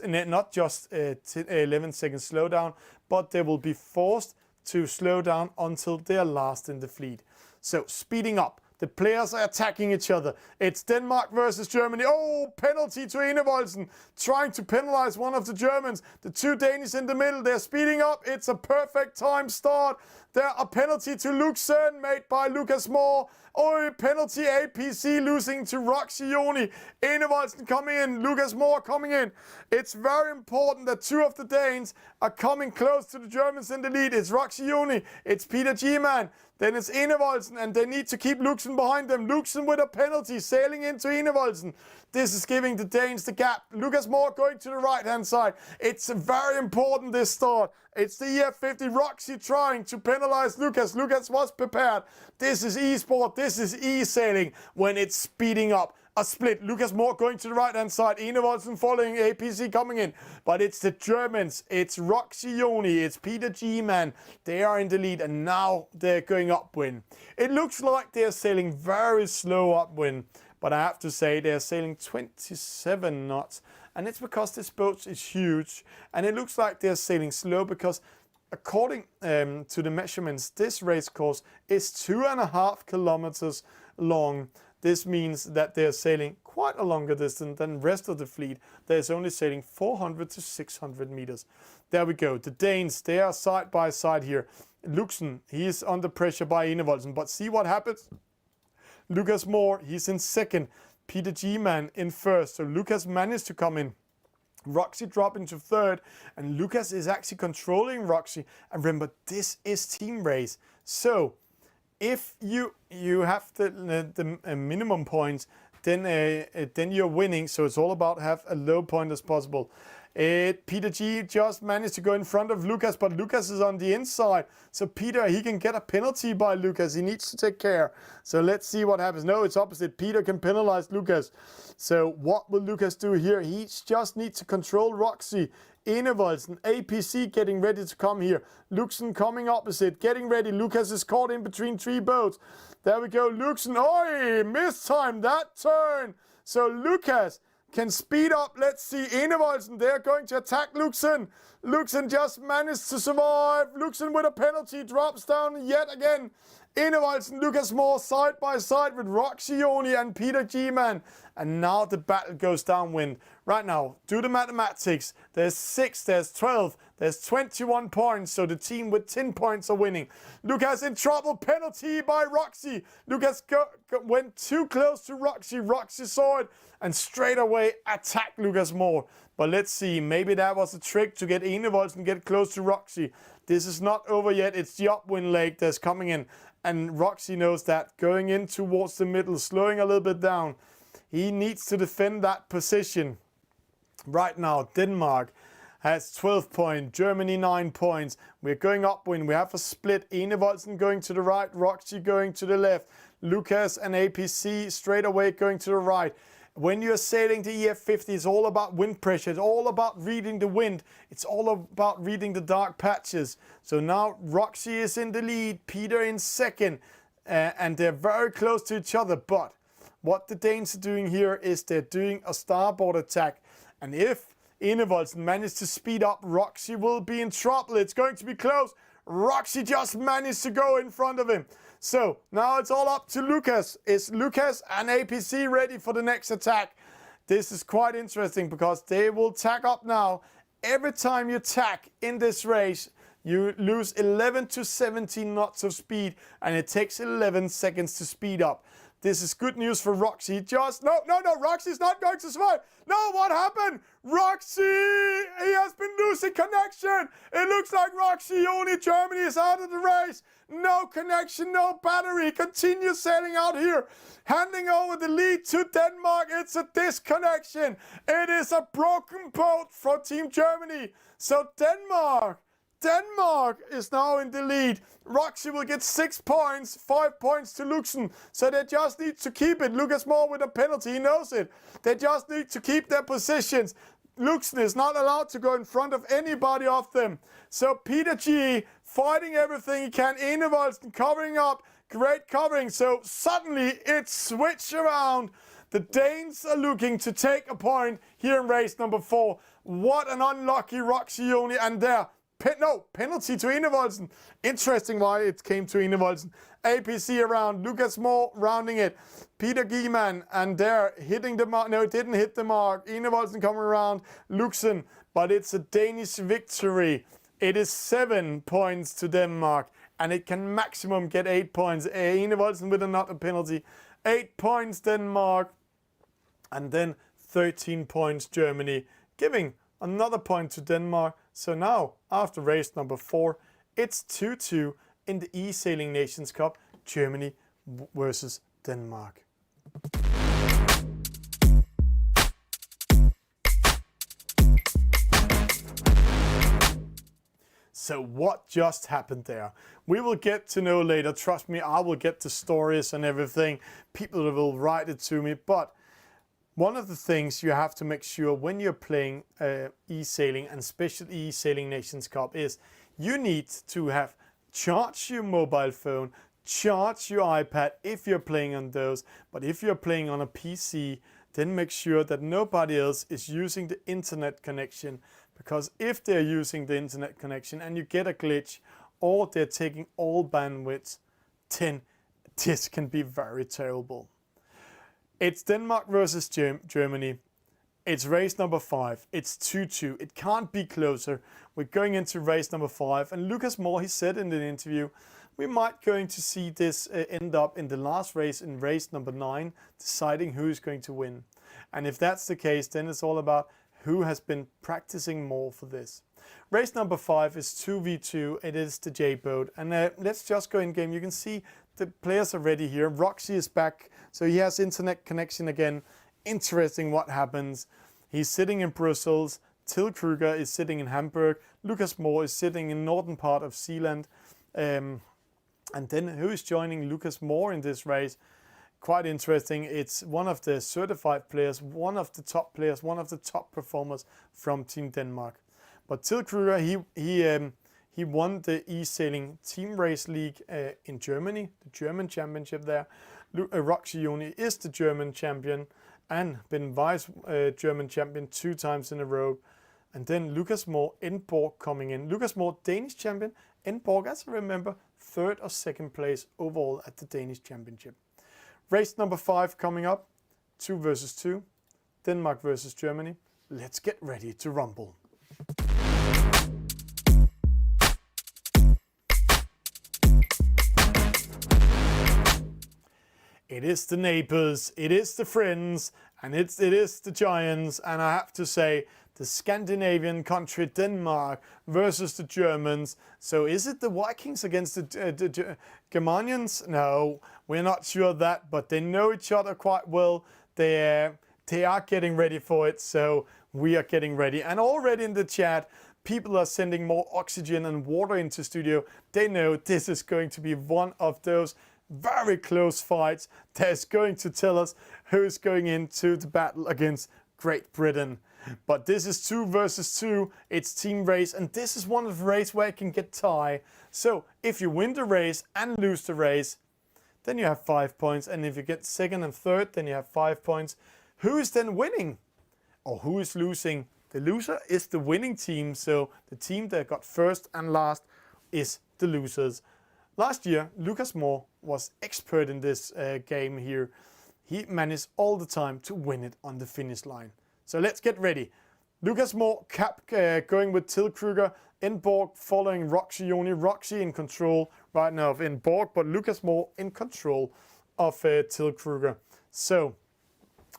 not just 11 seconds slowdown, but they will be forced to slow down until they are last in the fleet. So speeding up. The players are attacking each other. It's Denmark versus Germany. Oh, penalty to Enevoldsen, trying to penalize one of the Germans. The 2 Danish in the middle, they're speeding up. It's a perfect time start. There a penalty to Luxen made by Lucas Moore. Oh, penalty APC losing to Roxy Joni. Enevoldsen coming in, Lucas Moore coming in. It's very important that 2 of the Danes are coming close to the Germans in the lead. It's Roxy Joni, it's Peter G-Man. Then it's Enevoldsen, and they need to keep Luxen behind them. Luxen with a penalty, sailing into Enevoldsen. This is giving the Danes the gap. Lucas Moore going to the right-hand side. It's very important, this start. It's the EF50, Roxy trying to penalize Lucas. Lucas was prepared. This is e-sport, this is e-sailing when it's speeding up. A split. Lucas Moore going to the right-hand side. Enevoldsen following, APC coming in. But it's the Germans. It's Roxy Joni. It's Peter G-Man. They are in the lead, and now they're going upwind. It looks like they're sailing very slow upwind, but I have to say they're sailing 27 knots. And it's because this boat is huge, and it looks like they're sailing slow because according to the measurements, this race course is 2.5 kilometers long. This means that they're sailing quite a longer distance than the rest of the fleet. There's only sailing 400 to 600 meters. There we go. The Danes, they are side by side here. Luxen, he is under pressure by Enevoldsen, but see what happens? Lucas Moore, he's in second. Peter G-Man in first. So Lucas managed to come in. Roxy drop into third, and Lucas is actually controlling Roxy. And remember, this is team race. So if you have the minimum points, then you're winning. So it's all about have a low point as possible. Peter G just managed to go in front of Lucas, but Lucas is on the inside. So Peter, he can get a penalty by Lucas. He needs to take care. So let's see what happens. No, it's opposite. Peter can penalize Lucas. So what will Lucas do here? He just needs to control Roxy. Enevoldsen, APC getting ready to come here. Luxen coming opposite, getting ready. Lucas is caught in between three boats. There we go. Luxen, oi, mistimed that turn. So Lucas can speed up. Let's see. Enevoldsen, they're going to attack Luxen. Luxen just managed to survive. Luxen with a penalty drops down yet again. Enevoldsen, Lucas Moore side by side with Roxy Oni and Peter G-Man. And now the battle goes downwind. Right now, do the mathematics. There's 6, there's 12, there's 21 points. So the team with 10 points are winning. Lucas in trouble. Penalty by Roxy. Lucas went too close to Roxy. Roxy saw it and straight away attacked Lucas Moore. But let's see. Maybe that was a trick to get Enevoldsen get close to Roxy. This is not over yet. It's the upwind leg that's coming in. And Roxy knows that. Going in towards the middle, slowing a little bit down. He needs to defend that position. Right now, Denmark has 12 points, Germany 9 points. We're going upwind. We have a split. Enevoldsen going to the right, Roxy going to the left. Lucas and APC straight away going to the right. When you're sailing the EF50, it's all about wind pressure. It's all about reading the wind. It's all about reading the dark patches. So now Roxy is in the lead, Peter in second, and they're very close to each other. But what the Danes are doing here is they're doing a starboard attack. And if Enevoldsen manages to speed up, Roxy will be in trouble. It's going to be close. Roxy just managed to go in front of him. So now it's all up to Lucas. Is Lucas and APC ready for the next attack? This is quite interesting because they will tack up now. Every time you tack in this race, you lose 11 to 17 knots of speed, and it takes 11 seconds to speed up. This is good news for Roxy. No, Roxy's not going to survive. No, what happened? Roxy, he has been losing connection. It looks like Roxy, only Germany is out of the race. No connection, no battery. Continue sailing out here. Handing over the lead to Denmark. It's a disconnection. It is a broken boat for Team Germany. So Denmark is now in the lead. Roxy will get 6 points, 5 points to Luxen. So they just need to keep it. Lucas Moore with a penalty, he knows it. They just need to keep their positions. Luxen is not allowed to go in front of anybody of them. So Peter G fighting everything he can. Enevoldsen covering up. Great covering. So suddenly it's switched around. The Danes are looking to take a point here in race number 4. What an unlucky Roxy Oni. And there. Penalty to Enevoldsen. Interesting why it came to Enevoldsen. APC around. Lucas Moore rounding it. Peter Giemann, and there hitting the mark. No, it didn't hit the mark. Enevoldsen coming around. Luxen, but it's a Danish victory. It is 7 points to Denmark, and it can maximum get 8 points. Enevoldsen with another penalty. 8 points Denmark, and then 13 points Germany, giving another point to Denmark. So now, after race number 4, it's 2-2 in the eSailing Nations Cup, Germany versus Denmark. So what just happened there? We will get to know later. Trust me, I will get the stories and everything. People will write it to me. But one of the things you have to make sure when you're playing eSailing, and especially eSailing Nations Cup, is you need to have charge your mobile phone, charge your iPad if you're playing on those. But if you're playing on a PC, then make sure that nobody else is using the internet connection. Because if they're using the internet connection and you get a glitch, or they're taking all bandwidth, then this can be very terrible. It's Denmark versus Germany. It's race number 5. It's 2-2. It can't be closer. We're going into race number 5. And Lucas Moore, he said in the interview, we might going to see this end up in the last race, in race number 9, deciding who's going to win. And if that's the case, then it's all about who has been practicing more for this. Race number 5 is 2v2. It is the J-boat. And let's just go in game. You can see the players are ready here. Roxy is back, so he has internet connection again. Interesting what happens. He's sitting in Brussels. Till Kruger is sitting in Hamburg. Lucas Moore is sitting in northern part of Zealand. And then who is joining Lucas Moore in this race? Quite interesting. It's one of the certified players, one of the top players, one of the top performers from Team Denmark. But Till Kruger, he won the eSailing Team Race League in Germany, the German championship there. Roxy Joni is the German champion and been vice German champion 2 times in a row. And then Lucas Moore in Borg coming in. Lucas Moore, Danish champion in Borg, as I remember, 3rd or 2nd place overall at the Danish championship. Race number 5 coming up, 2 versus 2, Denmark versus Germany. Let's get ready to rumble. It is the neighbors, it is the friends, and it is the giants. And I have to say, the Scandinavian country Denmark versus the Germans. So is it the Vikings against the Germanians? No, we're not sure of that, but they know each other quite well. They are getting ready for it, so we are getting ready. And already in the chat, people are sending more oxygen and water into studio. They know this is going to be one of those very close fights that's going to tell us who's going into the battle against Great Britain. But this is 2 versus 2, it's team race, and this is one of the races where it can get tie. So if you win the race and lose the race, then you have 5 points, and if you get 2nd and 3rd, then you have 5 points. Who is then winning? Or who is losing? The loser is the winning team, so the team that got 1st and last is the losers. Last year, Lucas Moore was expert in this game here. He managed all the time to win it on the finish line. So let's get ready. Lucas Moore going with Till Kruger in Borg, following Roxy Joni. Roxy in control right now of in Borg, but Lucas Moore in control of Till Kruger. So,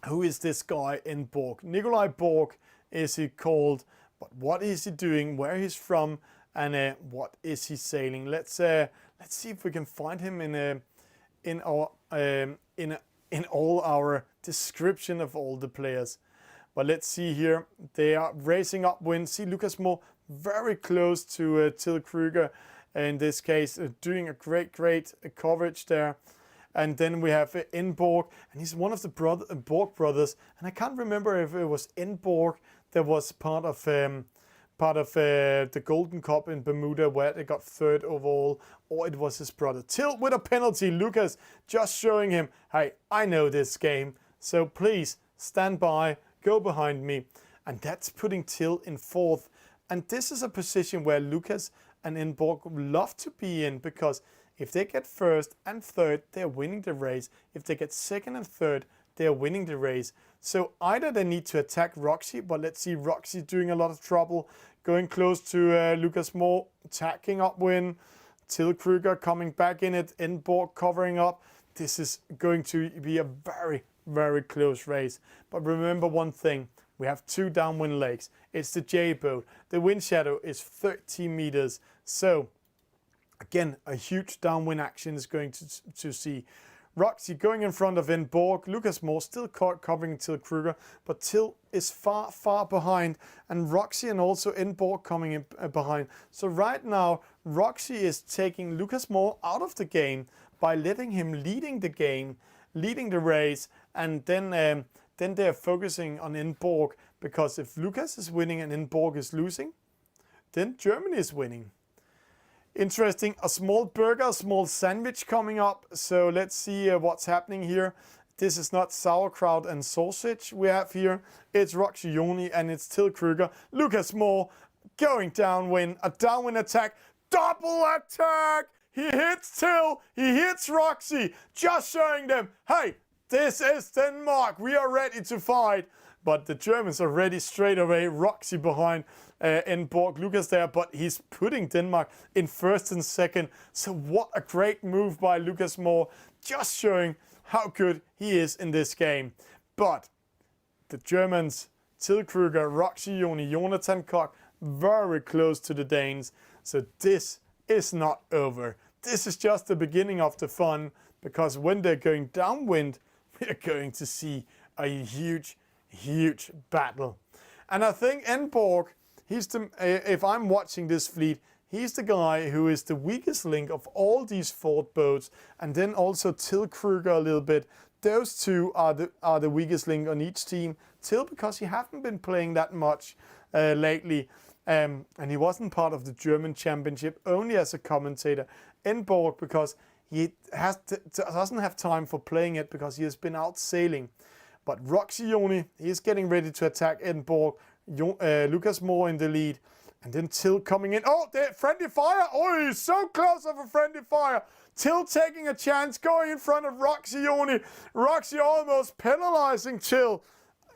who is this guy in Borg? Nikolai Borg is he called, but what is he doing, where he's from, and what is he sailing? Let's see if we can find him in all our description of all the players. But let's see here. They are racing upwind. See Lucas Moore very close to Till Kruger in this case, doing a great coverage there. And then we have Inborg, and he's one of the Borg brothers. And I can't remember if it was Inborg that was part of the Golden Cup in Bermuda where they got 3rd overall, or it was his brother. Till with a penalty. Lucas just showing him, hey, I know this game, so please stand by, go behind me. And that's putting Till in 4th. And this is a position where Lucas and Inborg love to be in, because if they get 1st and 3rd, they're winning the race. If they get 2nd and 3rd, they're winning the race. So either they need to attack Roxy, but let's see Roxy doing a lot of trouble, going close to Lucas Moore, attacking upwind. Till Kruger coming back in it, Inborg covering up. This is going to be a very close race. But remember one thing, we have 2 downwind legs. It's the J-boat. The wind shadow is 30 meters. So again, a huge downwind action is going to see. Roxy going in front of Inborg. Lucas Moore still covering Till Kruger, but Till is far behind, and Roxy and also Inborg coming in behind. So right now, Roxy is taking Lucas Moore out of the game by letting him leading the game, leading the race, and then they're focusing on Inborg, because if Lucas is winning and Inborg is losing, then Germany is winning. Interesting, a small burger, a small sandwich coming up. So let's see what's happening here. This is not sauerkraut and sausage we have here. It's Roxy Joni and it's Till Kruger. Lucas Moore going downwind, a downwind attack, double attack. He hits Till, he hits Roxy, just showing them, hey, this is Denmark. We are ready to fight. But the Germans are ready straight away. Roxy behind Inborg. Lucas there, but he's putting Denmark in first and second. So what a great move by Lucas Moore. Just showing how good he is in this game. But the Germans, Till Kruger, Roxy Joni, Jonathan Koch, very close to the Danes. So this is not over. This is just the beginning of the fun, because when they're going downwind, we're going to see a huge battle. And I think Inborg, if I'm watching this fleet, he's the guy who is the weakest link of all these fort boats, and then also Till Kruger a little bit. Those two are the weakest link on each team. Till, because he hasn't been playing that much lately, and he wasn't part of the German championship, only as a commentator. Inborg, because he doesn't have time for playing it, because he has been out sailing. But Roxy Joni, he's getting ready to attack Inborg. Lucas Moore in the lead. And then Till coming in. Oh, friendly fire. Oh, he's so close of a friendly fire. Till taking a chance, going in front of Roxy Joni. Roxy almost penalizing Till.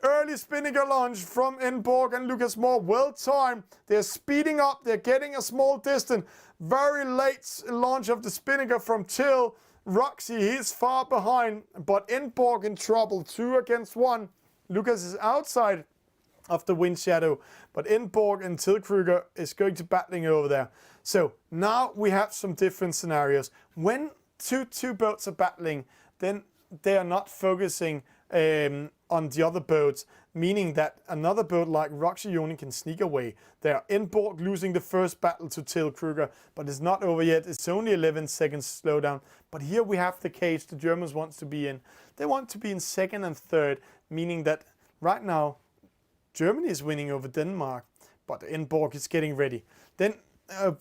Early Spinnaker launch from Inborg and Lucas Moore. Well timed. They're speeding up. They're getting a small distance. Very late launch of the Spinnaker from Till. Roxy, he's far behind, but Inborg in trouble. 2 against 1. Lucas is outside of the wind shadow, but Inborg and Till Kruger is going to battling over there. So now we have some different scenarios. When two boats are battling, then they are not focusing on the other boats, meaning that another boat like Roxy Joni can sneak away. They are Inborg losing the first battle to Till Kruger, but it's not over yet. It's only 11 seconds slowdown. But here we have the case the Germans want to be in. They want to be in second and third, meaning that right now Germany is winning over Denmark, but Inborg is getting ready. Then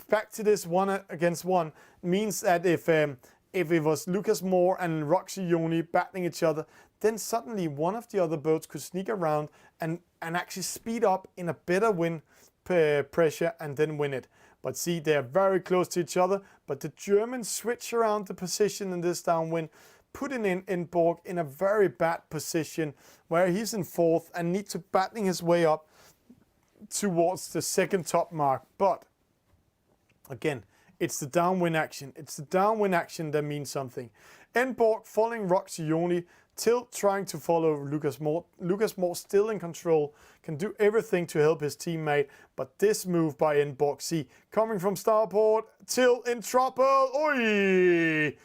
back to this 1 against 1 means that if it was Lucas Moore and Roxy Joni battling each other, then suddenly one of the other boats could sneak around and actually speed up in a better wind pressure and then win it. But see, they're very close to each other, but the Germans switch around the position in this downwind, putting in Inborg in a very bad position where he's in fourth and needs to battling his way up towards the second top mark. But again, it's the downwind action. It's the downwind action that means something. Inborg following Roxy Joni, Till trying to follow Lucas Moore. Lucas Moore still in control, can do everything to help his teammate, but this move by Inborg, see, coming from starboard, Till in trouble. Oi!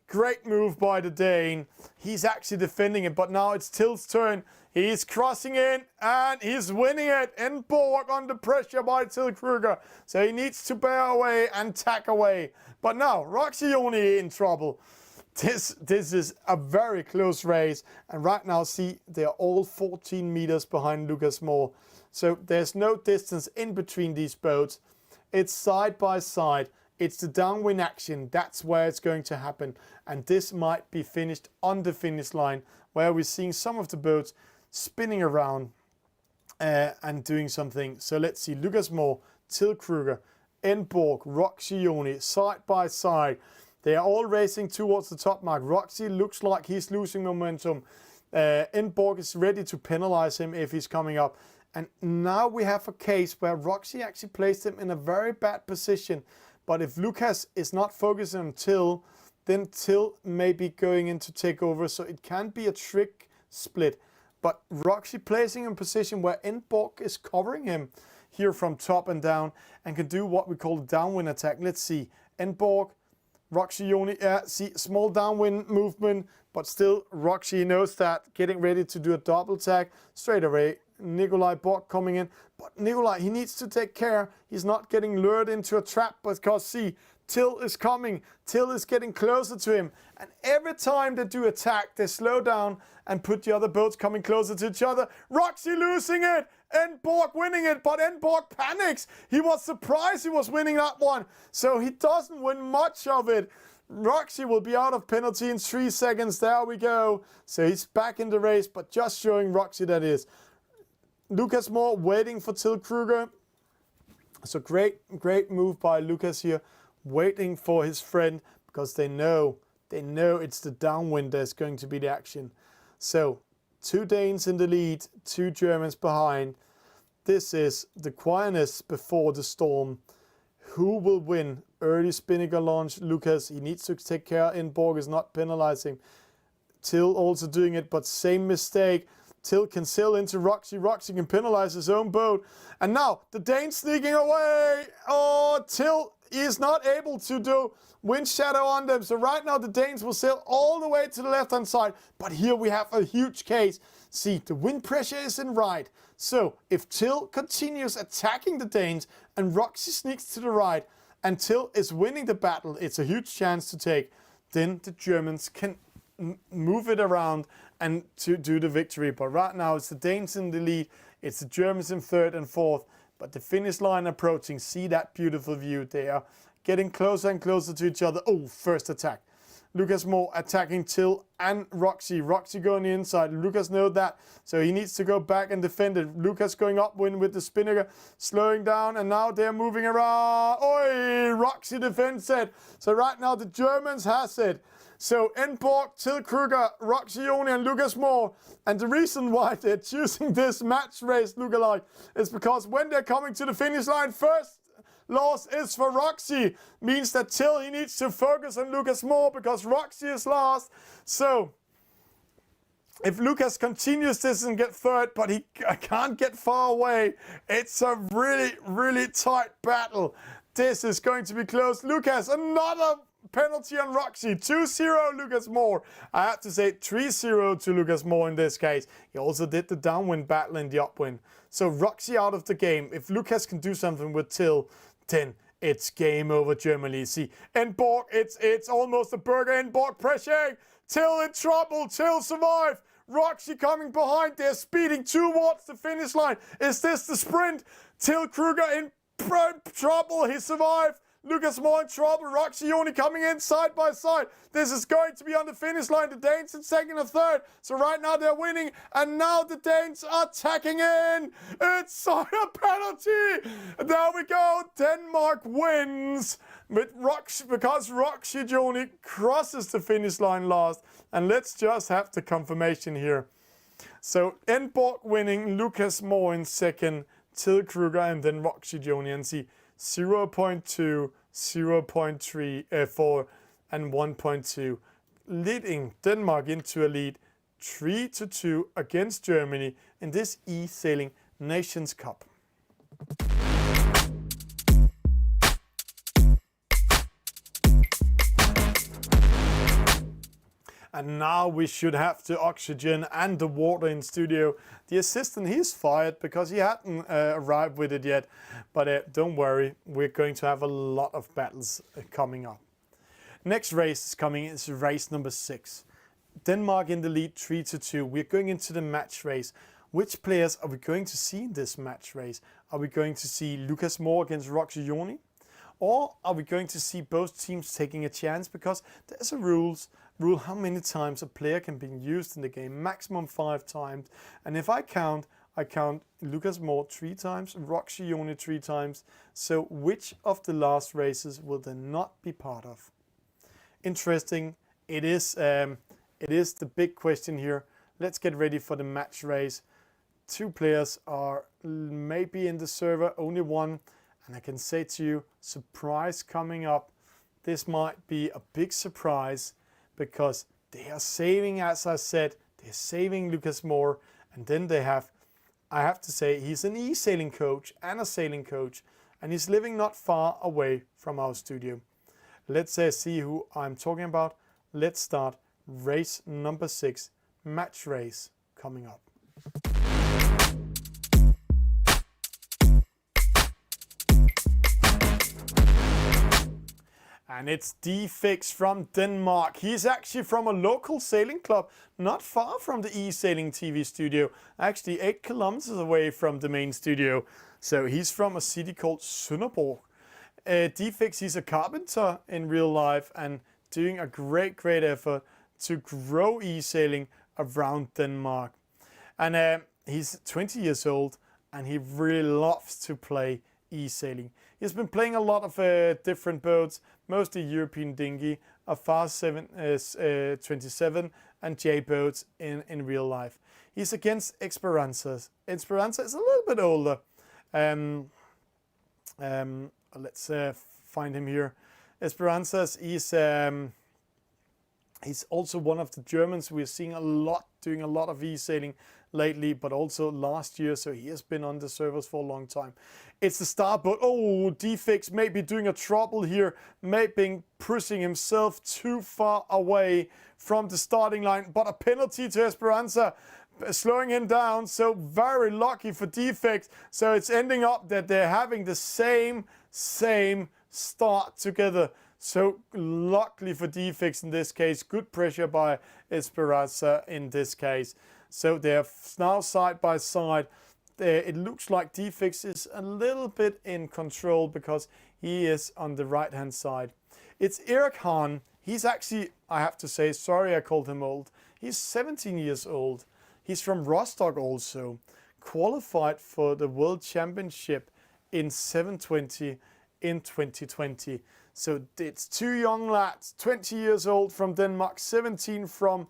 Great move by the Dane. He's actually defending it, but now it's Till's turn. He's crossing in and he's winning it. Inborg under pressure by Till Kruger. So he needs to bear away and tack away. But now Roxy Joni in trouble. This is a very close race. And right now, see, they're all 14 meters behind Lucas Moore. So there's no distance in between these boats. It's side by side. It's the downwind action. That's where it's going to happen. And this might be finished on the finish line, where we're seeing some of the boats spinning around and doing something. So let's see. Lucas Moore, Till Kruger, Inborg, Roxy Joni, side by side. They are all racing towards the top mark. Roxy looks like he's losing momentum. Inborg is ready to penalize him if he's coming up. And now we have a case where Roxy actually placed him in a very bad position. But if Lucas is not focusing on Till, then Till may be going in to take over. So it can be a trick split. But Roxy placing him in a position where Inborg is covering him here from top and down and can do what we call a downwind attack. Let's see. Inborg, Roxy Joni, see, small downwind movement, but still Roxy knows that, getting ready to do a double tag straight away. Nikolai Borg coming in, but Nikolai, he needs to take care. He's not getting lured into a trap, because see, Till is coming. Till is getting closer to him, and every time they do attack, they slow down and put the other boats coming closer to each other. Roxy losing it, Inborg winning it, but Inborg panics. He was surprised he was winning that one, so he doesn't win much of it. Roxy will be out of penalty in 3 seconds. There we go. So he's back in the race, but just showing Roxy that is. Lucas Moore waiting for Till Kruger. So great move by Lucas here, waiting for his friend, because they know it's the downwind that's going to be the action. So 2 Danes in the lead, 2 Germans behind. This is the quietness before the storm. Who will win? Early Spinnaker launch. Lucas, he needs to take care. Inborg is not penalizing. Till also doing it, but same mistake. Till can sail into Roxy. Roxy can penalize his own boat. And now the Danes sneaking away. Oh, Till is not able to do wind shadow on them. So right now the Danes will sail all the way to the left-hand side. But here we have a huge case. See, the wind pressure is in right. So if Till continues attacking the Danes and Roxy sneaks to the right and Till is winning the battle, it's a huge chance to take. Then the Germans can move it around and to do the victory. But right now it's the Danes in the lead. It's the Germans in 3rd and 4th. But the finish line approaching. See that beautiful view. They are getting closer and closer to each other. Oh, first attack. Lucas Moore attacking Till and Roxy. Roxy going the inside. Lucas knows that. So he needs to go back and defend it. Lucas going upwind with the Spinnaker. Slowing down. And now they're moving around. Oi! Roxy defends it. So right now the Germans has it. So Inborg, Till Kruger, Roxy Joni and Lucas Moore. And the reason why they're choosing this match race lookalike is because when they're coming to the finish line, first loss is for Roxy. Means that Till, he needs to focus on Lucas Moore because Roxy is last. So if Lucas continues this and get 3rd, but he can't get far away, it's a really, really tight battle. This is going to be close. Lucas, another penalty on Roxy. 2-0 Lucas Moore. I have to say 3-0 to Lucas Moore in this case. He also did the downwind battle in the upwind. So Roxy out of the game. If Lucas can do something with Till, then it's game over Germany. See, Inborg, it's almost a burger. Inborg pressuring. Till in trouble. Till survive. Roxy coming behind. They're speeding towards the finish line. Is this the sprint? Till Kruger in trouble. He survived. Lucas Moore in trouble. Roxy Joni coming in side by side. This is going to be on the finish line. The Danes in 2nd and 3rd. So right now they're winning. And now the Danes are attacking in. It's a penalty. There we go. Denmark wins. With Roxy, because Roxy Joni crosses the finish line last. And let's just have the confirmation here. So Inborg winning. Lucas Moore in 2nd. Till Kruger and then Roxy Joni. And see 0.2, 0.3, 4 and 1.2, leading Denmark into a lead 3-2 against Germany in this eSailing Nations Cup. And now we should have the oxygen and the water in studio. The assistant, he's fired because he hadn't arrived with it yet. But don't worry, we're going to have a lot of battles coming up. Next race is coming, is race number 6. Denmark in the lead 3-2. We're going into the match race. Which players are we going to see in this match race? Are we going to see Lucas Moore against Roxy Joni? Or are we going to see both teams taking a chance? Because there's a rule how many times a player can be used in the game, maximum 5 times. And if I count Lucas Moore 3 times, Roxy Joni 3 times. So which of the last races will they not be part of? Interesting. It is the big question here. Let's get ready for the match race. 2 players are maybe in the server, only 1. And I can say to you, surprise coming up. This might be a big surprise because they are saving, as I said, they're saving Lucas Moore. And then they have, I have to say, he's an eSailing coach and a sailing coach. And he's living not far away from our studio. Let's see who I'm talking about. Let's start race number 6, match race coming up. And it's D-Fix from Denmark. He's actually from a local sailing club, not far from the eSailing TV studio. Actually 8 kilometers away from the main studio. So he's from a city called Sønderborg. D-Fix, he's a carpenter in real life and doing a great effort to grow eSailing around Denmark. And he's 20 years old and he really loves to play eSailing. He's been playing a lot of different boats, mostly European dinghy, a Fast 27 and J boats in real life. He's against Esperanza. Esperanza is a little bit older. Let's find him here. Esperanza, he's also one of the Germans we're seeing doing a lot of eSailing lately, but also last year, so he has been on the servers for a long time. It's the starboat. Oh, Defix may be doing a trouble here, maybe pushing himself too far away from the starting line, but a penalty to Esperanza, slowing him down. So very lucky for Defix. So it's ending up that they're having the same start together. So luckily for Defix in this case, good pressure by Esperanza in this case. So they're now side by side. It looks like Defix is a little bit in control because he is on the right hand side. It's Erik Hahn. He's actually, I have to say, sorry I called him old. He's 17 years old. He's from Rostock also. Qualified for the World Championship in 720 in 2020. So it's two young lads, 20 years old from Denmark, 17 from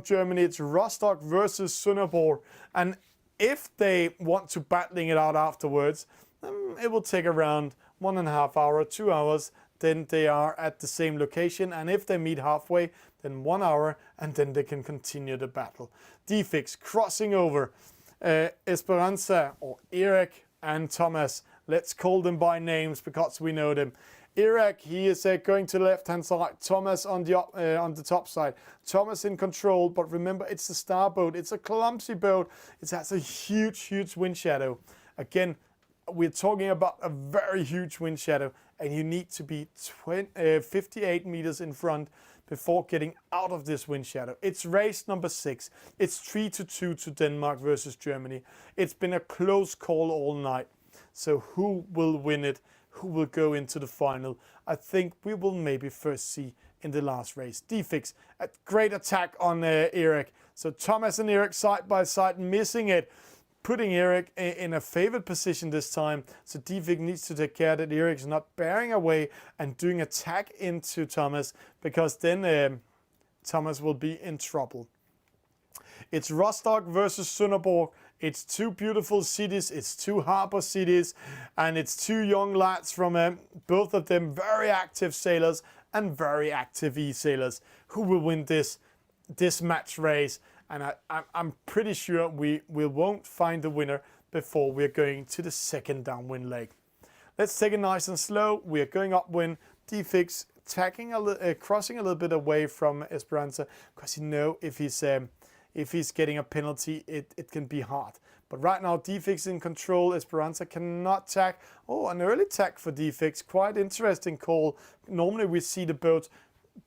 Germany. It's Rostock versus Sønderborg. And if they want to battling it out afterwards, it will take around 1.5 hours, 2 hours. Then they are at the same location. And if they meet halfway, then 1 hour, and then they can continue the battle. Defix crossing over. Esperanza, or Erik and Thomas. Let's call them by names because we know them. Erik, he is going to the left-hand side. Thomas on the top side. Thomas in control, but remember, it's the starboat. It's a clumsy boat. It has a huge wind shadow. Again, we're talking about a very huge wind shadow, and you need to be 58 meters in front before getting out of this wind shadow. It's race number 6. It's 3-2 to Denmark versus Germany. It's been a close call all night. So who will win it? Who will go into the final? I think we will maybe first see in the last race. Defix, a great attack on Erik. So Thomas and Erik side by side, missing it, putting Erik in a favored position this time. So Defix needs to take care that Erik is not bearing away and doing attack into Thomas, because then Thomas will be in trouble. It's Rostock versus Sønderborg. It's two beautiful cities, it's two harbor cities, and it's two young lads from both of them very active sailors and very active e-sailors. Who will win this match race? And I'm pretty sure we won't find the winner before we're going to the second downwind leg. Let's take it nice and slow. We're going upwind. Defix crossing a little bit away from Esperanza, because you know if he's getting a penalty, it can be hard. But right now, Defix in control. Esperanza cannot tack. Oh, an early tack for Defix. Quite interesting call. Normally we see the boat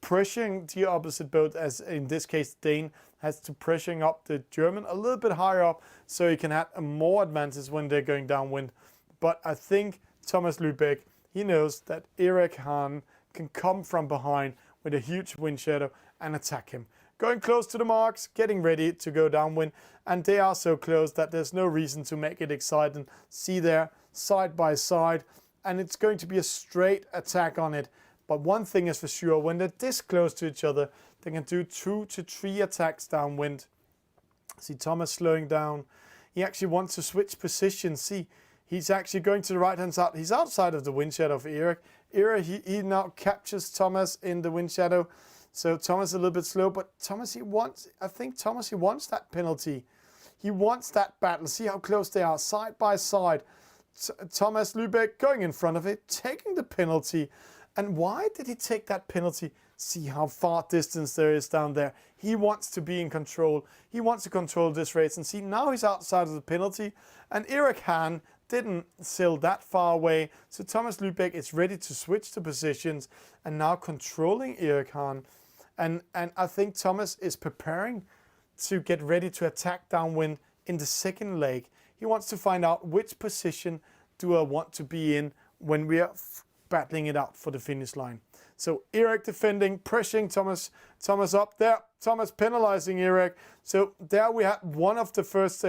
pressuring the opposite boat, as in this case, Dane has to pressuring up the German a little bit higher up, so he can have a more advantage when they're going downwind. But I think Thomas Lübeck, he knows that Erik Hahn can come from behind with a huge wind shadow and attack him. Going close to the marks, getting ready to go downwind, and they are so close that there's no reason to make it exciting. See there, side by side, and it's going to be a straight attack on it. But one thing is for sure, when they're this close to each other, they can do 2 to 3 attacks downwind. See Thomas slowing down. He actually wants to switch position. See, he's actually going to the right-hand side. He's outside of the wind shadow of Erik. Erik, he now captures Thomas in the wind shadow. So Thomas a little bit slow, but Thomas, I think Thomas, he wants that penalty. He wants that battle. See how close they are, side by side. Thomas Lübeck going in front of it, taking the penalty. And why did he take that penalty? See how far distance there is down there. He wants to be in control. He wants to control this race. And see, now he's outside of the penalty. And Erik Hahn didn't sail that far away. So Thomas Lübeck is ready to switch the positions and now controlling Erik Hahn. And I think Thomas is preparing to get ready to attack downwind in the second leg. He wants to find out which position do I want to be in when we are battling it out for the finish line. So Erik defending, pressuring Thomas up there. Thomas penalizing Erik. So there we had one of the first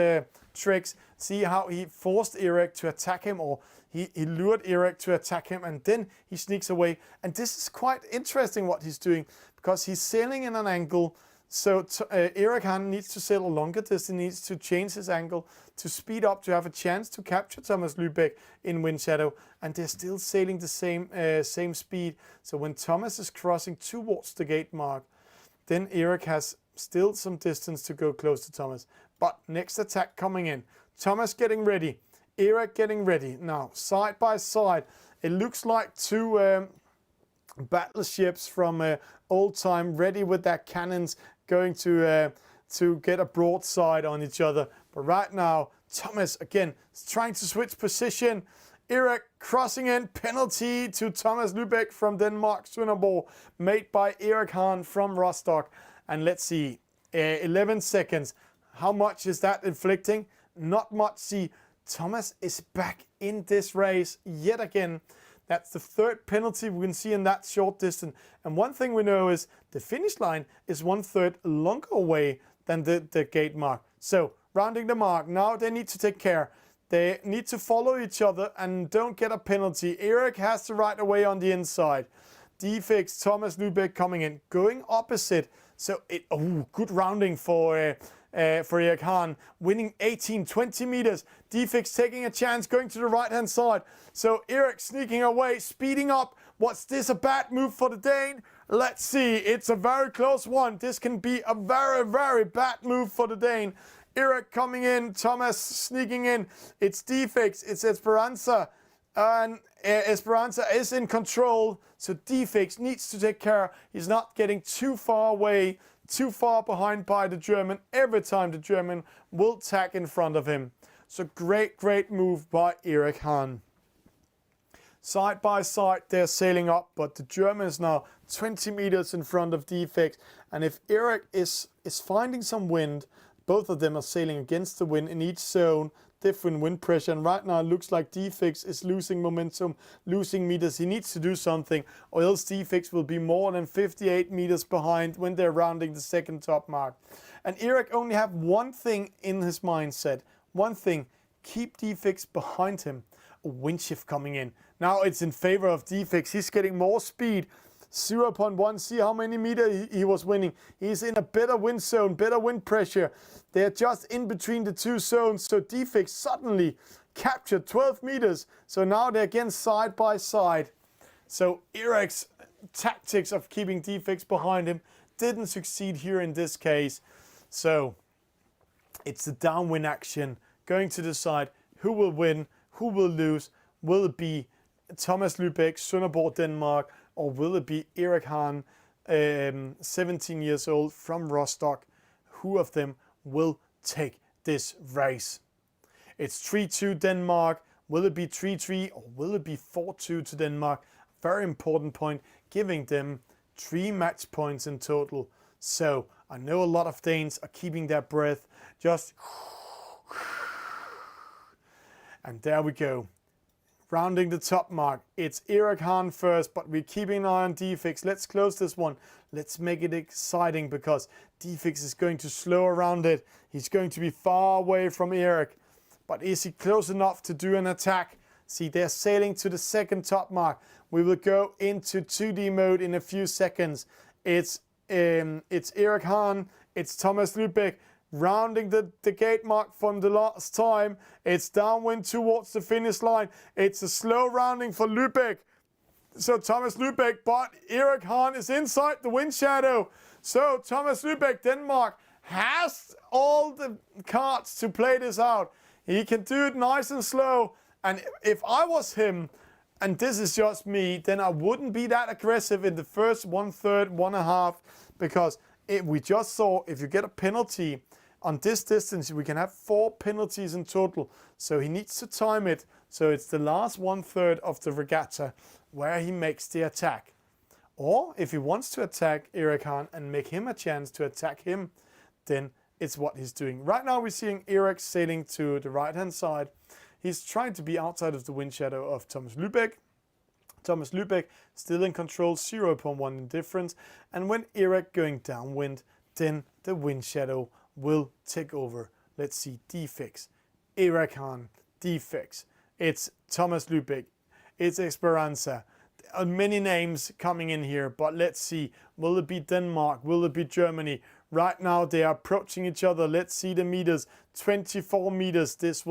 tricks. See how he forced Erik to attack him, or he lured Erik to attack him, and then he sneaks away. And this is quite interesting what he's doing, because he's sailing in an angle. So Erik Hahn needs to sail a longer distance, needs to change his angle to speed up to have a chance to capture Thomas Lübeck in wind shadow, and they're still sailing the same speed. So when Thomas is crossing towards the gate mark, then Erik has still some distance to go close to Thomas. But next attack coming in. Thomas getting ready. Erik getting ready. Now, side by side, it looks like two battleships from old time, ready with their cannons, going to get a broadside on each other. But right now, Thomas again is trying to switch position. Erik crossing in, penalty to Thomas Lübeck from Denmark, Sønderborg, made by Erik Hahn from Rostock. And let's see, 11 seconds. How much is that inflicting? Not much. See, Thomas is back in this race yet again. That's the third penalty we can see in that short distance. And one thing we know is the finish line is 1/3 longer away than the gate mark. So rounding the mark, now they need to take care. They need to follow each other and don't get a penalty. Erik has to right away on the inside. Defix, Thomas Lübeck coming in, going opposite. So good rounding for Erik Hahn, winning 18-20 meters. Defix taking a chance, going to the right-hand side. So Erik sneaking away, speeding up. What's this, a bad move for the Dane? Let's see, it's a very close one. This can be a very, very bad move for the Dane. Erik coming in, Thomas sneaking in. It's Defix, it's Esperanza. And Esperanza is in control, so Defix needs to take care. He's not getting too far away, too far behind by the German. Every time the German will tack in front of him. So great move by Erik Hahn. Side by side, they're sailing up, but the German is now 20 meters in front of Defix. And if Erik is finding some wind, both of them are sailing against the wind in each zone, different wind pressure, and right now it looks like Defix is losing momentum, losing meters. He needs to do something, or else Defix will be more than 58 meters behind when they're rounding the second top mark. And Erik only have one thing in his mindset, one thing: keep Defix behind him. A wind shift coming in. Now it's in favor of Defix. He's getting more speed. 0.1, see how many meters he was winning. He's in a better wind zone, better wind pressure. They're just in between the two zones. So Defix suddenly captured 12 meters. So now they're again side by side. So Erik's tactics of keeping Defix behind him didn't succeed here in this case. So it's the downwind action going to decide who will win, who will lose. Will it be Thomas Lübeck, Sønderborg, Denmark, or will it be Erik Hahn, 17 years old from Rostock? Who of them will take this race? It's 3-2 Denmark. Will it be 3-3 or will it be 4-2 to Denmark? Very important point, giving them 3 match points in total. So I know a lot of Danes are keeping their breath. Just and there we go. Rounding the top mark, it's Erik Hahn first, but we're keeping an eye on Defix. Let's close this one. Let's make it exciting, because Defix is going to slow around it. He's going to be far away from Erik. But is he close enough to do an attack? See, they're sailing to the second top mark. We will go into 2D mode in a few seconds. It's Erik Hahn, it's Thomas Lübeck, rounding the gate mark from the last time. It's downwind towards the finish line. It's a slow rounding for Lübeck. So Thomas Lübeck, but Erik Hahn is inside the wind shadow. So Thomas Lübeck, Denmark, has all the cards to play this out. He can do it nice and slow. And if I was him, and this is just me, then I wouldn't be that aggressive in the first 1/3, 1.5, because we just saw if you get a penalty on this distance, we can have 4 penalties in total. So he needs to time it. So it's the last 1/3 of the regatta where he makes the attack. Or if he wants to attack Erik Hahn and make him a chance to attack him, then it's what he's doing. Right now we're seeing Erik sailing to the right-hand side. He's trying to be outside of the wind shadow of Thomas Lübeck. Thomas Lübeck still in control, 0.1 in difference. And when Erik going downwind, then the wind shadow will take over. Let's see, defects. Erik Hahn, defects. It's Thomas Lübeck. It's Esperanza. There are many names coming in here, but let's see. Will it be Denmark? Will it be Germany? Right now they are approaching each other. Let's see the meters. 24 meters. This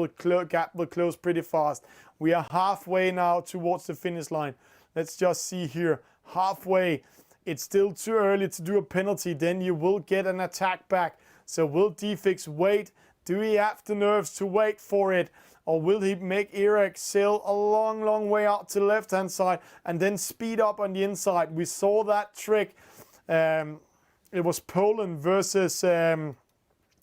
gap will close pretty fast. We are halfway now towards the finish line. Let's just see here. Halfway. It's still too early to do a penalty. Then you will get an attack back. So will Defix wait? Do he have the nerves to wait for it? Or will he make Erik sail a long, long way out to the left-hand side and then speed up on the inside? We saw that trick. It was Poland versus the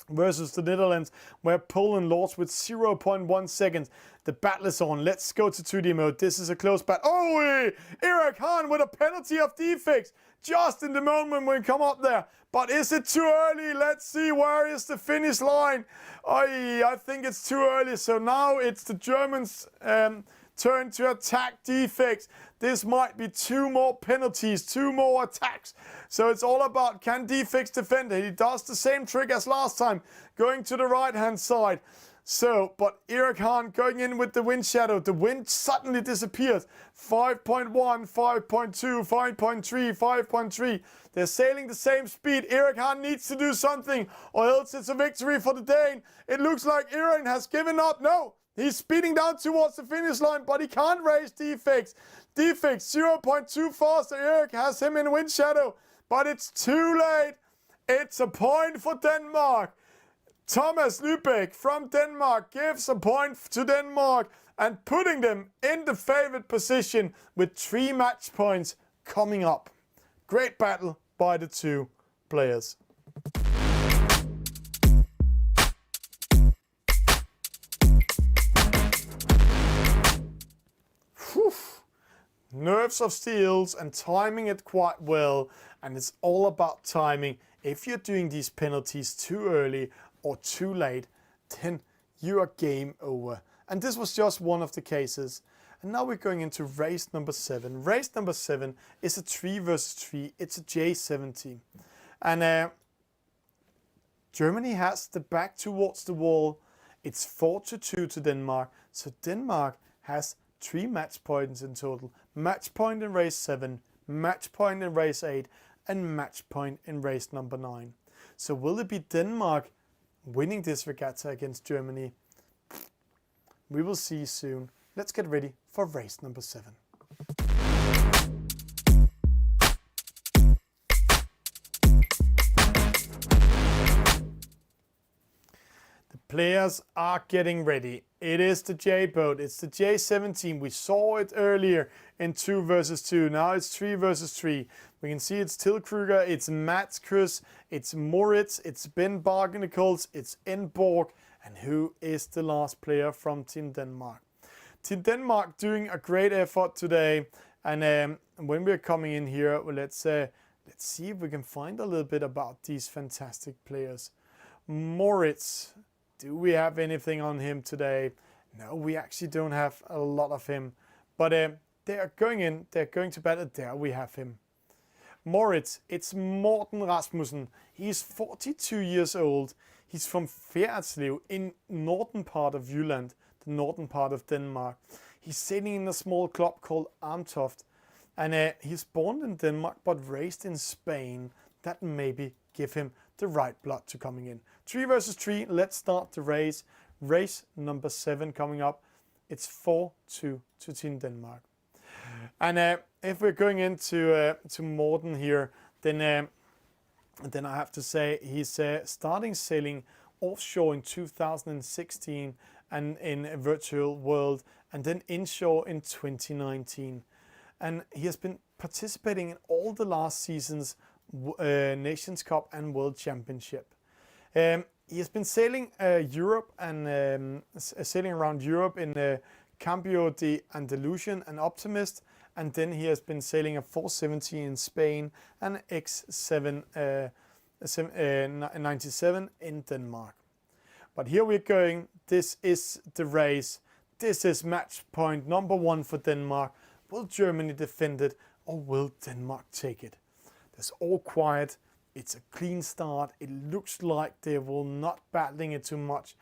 Netherlands, where Poland lost with 0.1 seconds. The battle is on. Let's go to 2D mode. This is a close battle. Oh, Erik Hahn with a penalty of defects just in the moment when we come up there. But is it too early? Let's see. Where is the finish line? I think it's too early. So now it's the Germans' turn to attack defects. This might be 2 more penalties, 2 more attacks. So it's all about, can defects defend it? He does the same trick as last time, going to the right-hand side. So, but Erik Hahn going in with the wind shadow. The wind suddenly disappears. 5.1, 5.2, 5.3, 5.3. They're sailing the same speed. Erik Hahn needs to do something, or else it's a victory for the Dane. It looks like Erik has given up. No, he's speeding down towards the finish line, but he can't race defects. Defects 0.2 faster. Erik has him in wind shadow, but it's too late. It's a point for Denmark. Thomas Lübeck from Denmark gives a point to Denmark and putting them in the favored position with 3 match points coming up. Great battle by the 2 players. Whew. Nerves of steels and timing it quite well, and it's all about timing. If you're doing these penalties too early or too late, then you are game over. And this was just one of the cases. And now we're going into race number 7. Race number 7 is a 3 versus 3. It's a J70. And Germany has the back towards the wall. It's 4-2 to Denmark. So Denmark has 3 match points in total. Match point in race 7, match point in race 8, and match point in race number 9. So will it be Denmark winning this regatta against Germany? We will see soon. Let's get ready for race number 7. The players are getting ready. It is the J boat. It's the J17. We saw it earlier in 2 versus 2. Now it's 3 versus 3. We can see it's Till Kruger, it's Mats Krus, it's Moritz, it's Ben Bargenicles, it's Enborg, and who is the last player from Team Denmark? Team Denmark doing a great effort today, and when we're coming in here, well, let's see if we can find a little bit about these fantastic players. Moritz, do we have anything on him today? No, we actually don't have a lot of him, but they are going in, they're going to battle. There we have him. Moritz, it's Morton Rasmussen. He's 42 years old. He's from Fjerdslev in northern part of Jylland, the northern part of Denmark. He's sailing in a small club called Amtoft. And he's born in Denmark but raised in Spain. That maybe give him the right blood to coming in. 3 versus 3, let's start the race. Race number 7 coming up. It's 4-2 to Team Denmark. And if we're going into to Morton here, then I have to say he's starting sailing offshore in 2016 and in a virtual world, and then inshore in 2019. And he has been participating in all the last seasons, Nations Cup and World Championship. He has been sailing Europe and sailing around Europe in Cambio de Andalusian and Optimist, and then he has been sailing a 470 in Spain and X7 97 in Denmark. But here we're going. This is the race. This is match point number 1 for Denmark. Will Germany defend it, or will Denmark take it? It's all quiet. It's a clean start. It looks like they will not battling it too much.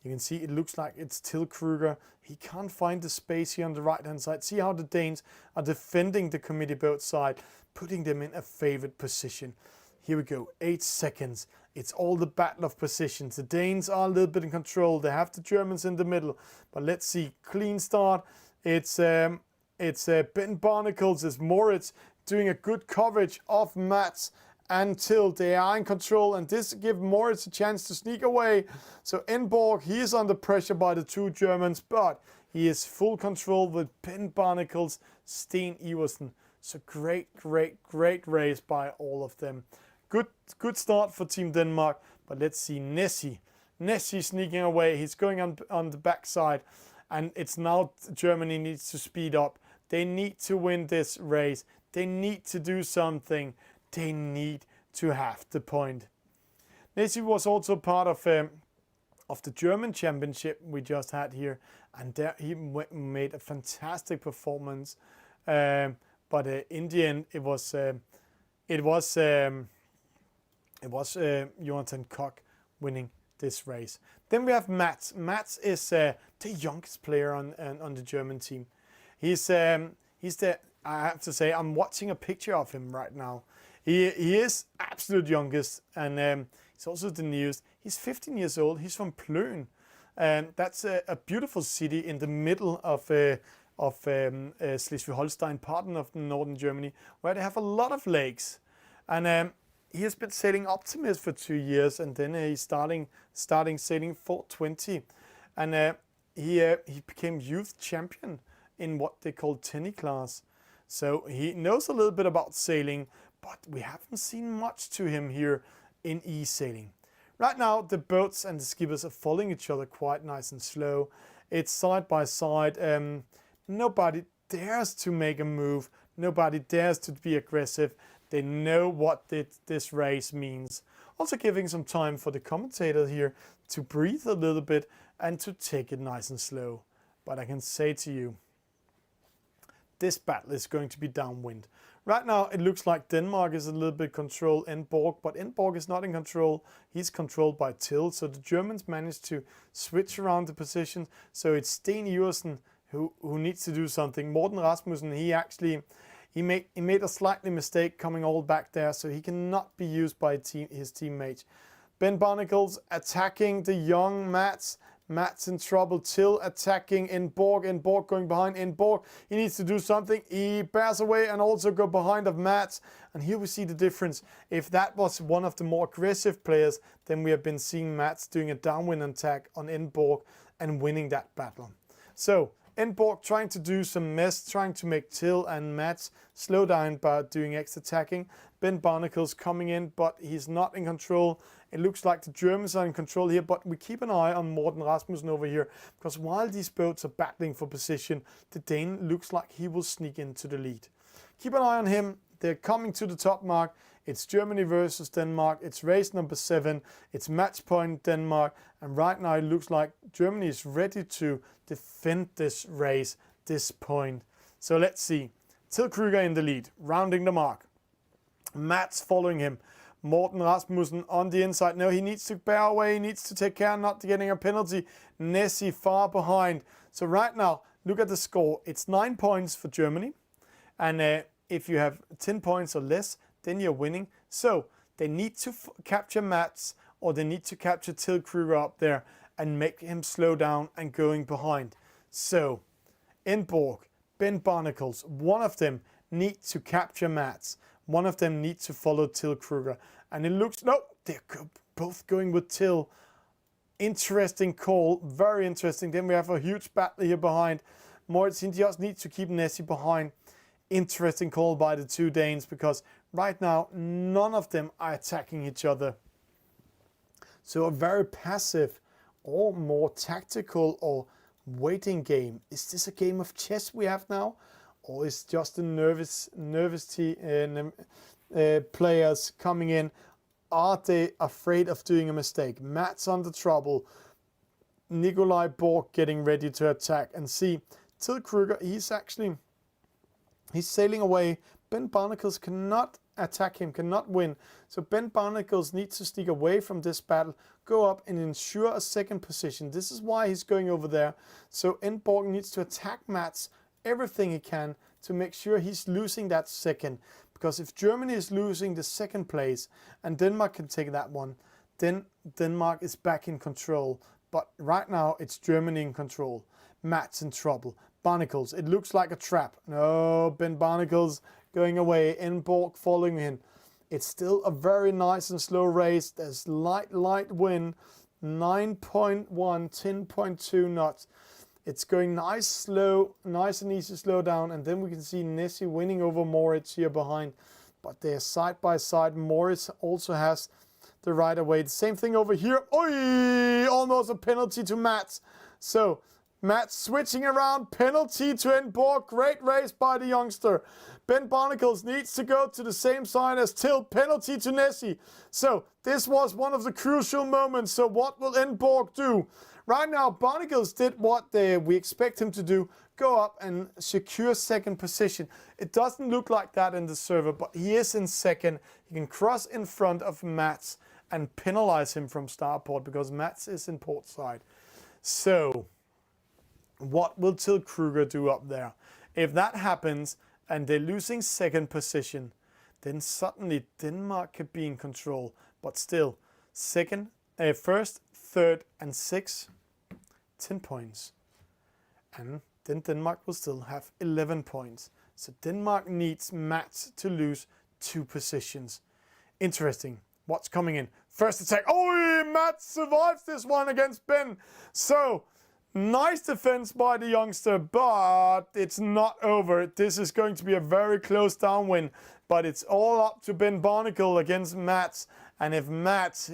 You can see it looks like it's Till Kruger. He can't find the space here on the right hand side. See how the Danes are defending the committee boat side, putting them in a favored position. Here we go, 8 seconds. It's all the battle of positions. The Danes are a little bit in control. They have the Germans in the middle. But let's see, clean start. It's Ben Barnacles, it's Moritz doing a good coverage of Mats until they are in control, and this gives Moritz a chance to sneak away. So Enborg, he is under pressure by the 2 Germans, but he is full control with Ben Barnacles, Sten Iversen. So great race by all of them. Good start for Team Denmark, but let's see Nessie sneaking away. He's going on the backside, and it's now Germany needs to speed up. They need to win this race. They need to do something. They need to have the point. Nessie was also part of the German championship we just had here, and there he made a fantastic performance. But in the end, it was Jonathan Koch winning this race. Then we have Mats. Mats is the youngest player on the German team. He's the, I have to say, I'm watching a picture of him right now. He is absolute youngest, and he's also the newest. He's 15 years old. He's from Plön. That's a beautiful city in the middle of Schleswig-Holstein, part of northern Germany, where they have a lot of lakes. And he has been sailing Optimist for 2 years, and then he's starting sailing 420. And he became youth champion in what they call tenny class. So he knows a little bit about sailing, but we haven't seen much to him here in eSailing. Right now, the boats and the skippers are following each other quite nice and slow. It's side by side. Nobody dares to make a move. Nobody dares to be aggressive. They know what this race means. Also giving some time for the commentator here to breathe a little bit and to take it nice and slow. But I can say to you, this battle is going to be downwind. Right now, it looks like Denmark is a little bit control Enborg, but Enborg is not in control. He's controlled by Till, so the Germans managed to switch around the position. So it's Sten Iversen who needs to do something. Morton Rasmussen, he made a slightly mistake coming all back there, so he cannot be used by his teammates. Ben Barnacles attacking the young Mats. Mats in trouble. Till attacking Enborg. Enborg going behind Enborg. He needs to do something. He bears away and also go behind of Mats. And here we see the difference. If that was one of the more aggressive players, then we have been seeing Mats doing a downwind attack on Enborg and winning that battle. So Enborg trying to do some mess, trying to make Till and Mats slow down by doing extra attacking. Ben Barnacles coming in, but he's not in control. It looks like the Germans are in control here, but we keep an eye on Morton Rasmussen over here, because while these boats are battling for position, the Dane looks like he will sneak into the lead. Keep an eye on him. They're coming to the top mark. It's Germany versus Denmark. It's race number 7. It's match point Denmark. And right now it looks like Germany is ready to defend this race, this point. So let's see. Till Kruger in the lead, rounding the mark. Mats following him. Morton Rasmussen on the inside. No, he needs to bear away. He needs to take care not getting a penalty. Nessie far behind. So right now, look at the score. It's 9 points for Germany. And if you have 10 points or less, then you're winning. So they need to capture Mats, or they need to capture Till Kruger up there and make him slow down and going behind. So Enborg, Ben Barnacles, one of them need to capture Mats. One of them needs to follow Till Kruger. And it looks, no, they're both going with Till. Interesting call, very interesting. Then we have a huge battle here behind. Moritz just needs to keep Nessie behind. Interesting call by the 2 Danes, because right now none of them are attacking each other. So a very passive or more tactical or waiting game. Is this a game of chess we have now? Or is just the nervously players coming in? Are they afraid of doing a mistake? Mats under trouble. Nikolai Borg getting ready to attack. And see, Till Kruger, he's actually He's sailing away. Ben Barnacles cannot attack him, cannot win. So Ben Barnacles needs to sneak away from this battle, go up and ensure a second position. This is why he's going over there. So Enborg needs to attack Mats everything he can to make sure he's losing that second. Because if Germany is losing the second place and Denmark can take that one, then Denmark is back in control. But right now it's Germany in control. Mats in trouble. Barnacles, it looks like a trap. No, Ben Barnacles going away. Enborg following him. It's still a very nice and slow race. There's light wind. 9.1, 10.2 knots. It's going nice and easy slow down. And then we can see Nessie winning over Moritz here behind. But they're side by side. Moritz also has the right away. The same thing over here. Oi! Almost a penalty to Mats. So Mats switching around, penalty to Enborg. Great race by the youngster. Ben Barnacles needs to go to the same side as Till. Penalty to Nessie. So this was one of the crucial moments. So what will Enborg do? Right now, Barnacles did what we expect him to do. Go up and secure second position. It doesn't look like that in the server, but he is in second. He can cross in front of Mats and penalize him from starport because Mats is in port side. So what will Till Kruger do up there? If that happens and they're losing second position, then suddenly Denmark could be in control. But still, first, third, and sixth, 10 points. And then Denmark will still have 11 points. So Denmark needs Mats to lose 2 positions. Interesting. What's coming in? First attack. Oh, Mats survives this one against Ben. So nice defense by the youngster, but it's not over. This is going to be a very close downwind, but it's all up to Ben Barnacle against Mats. And if Mats,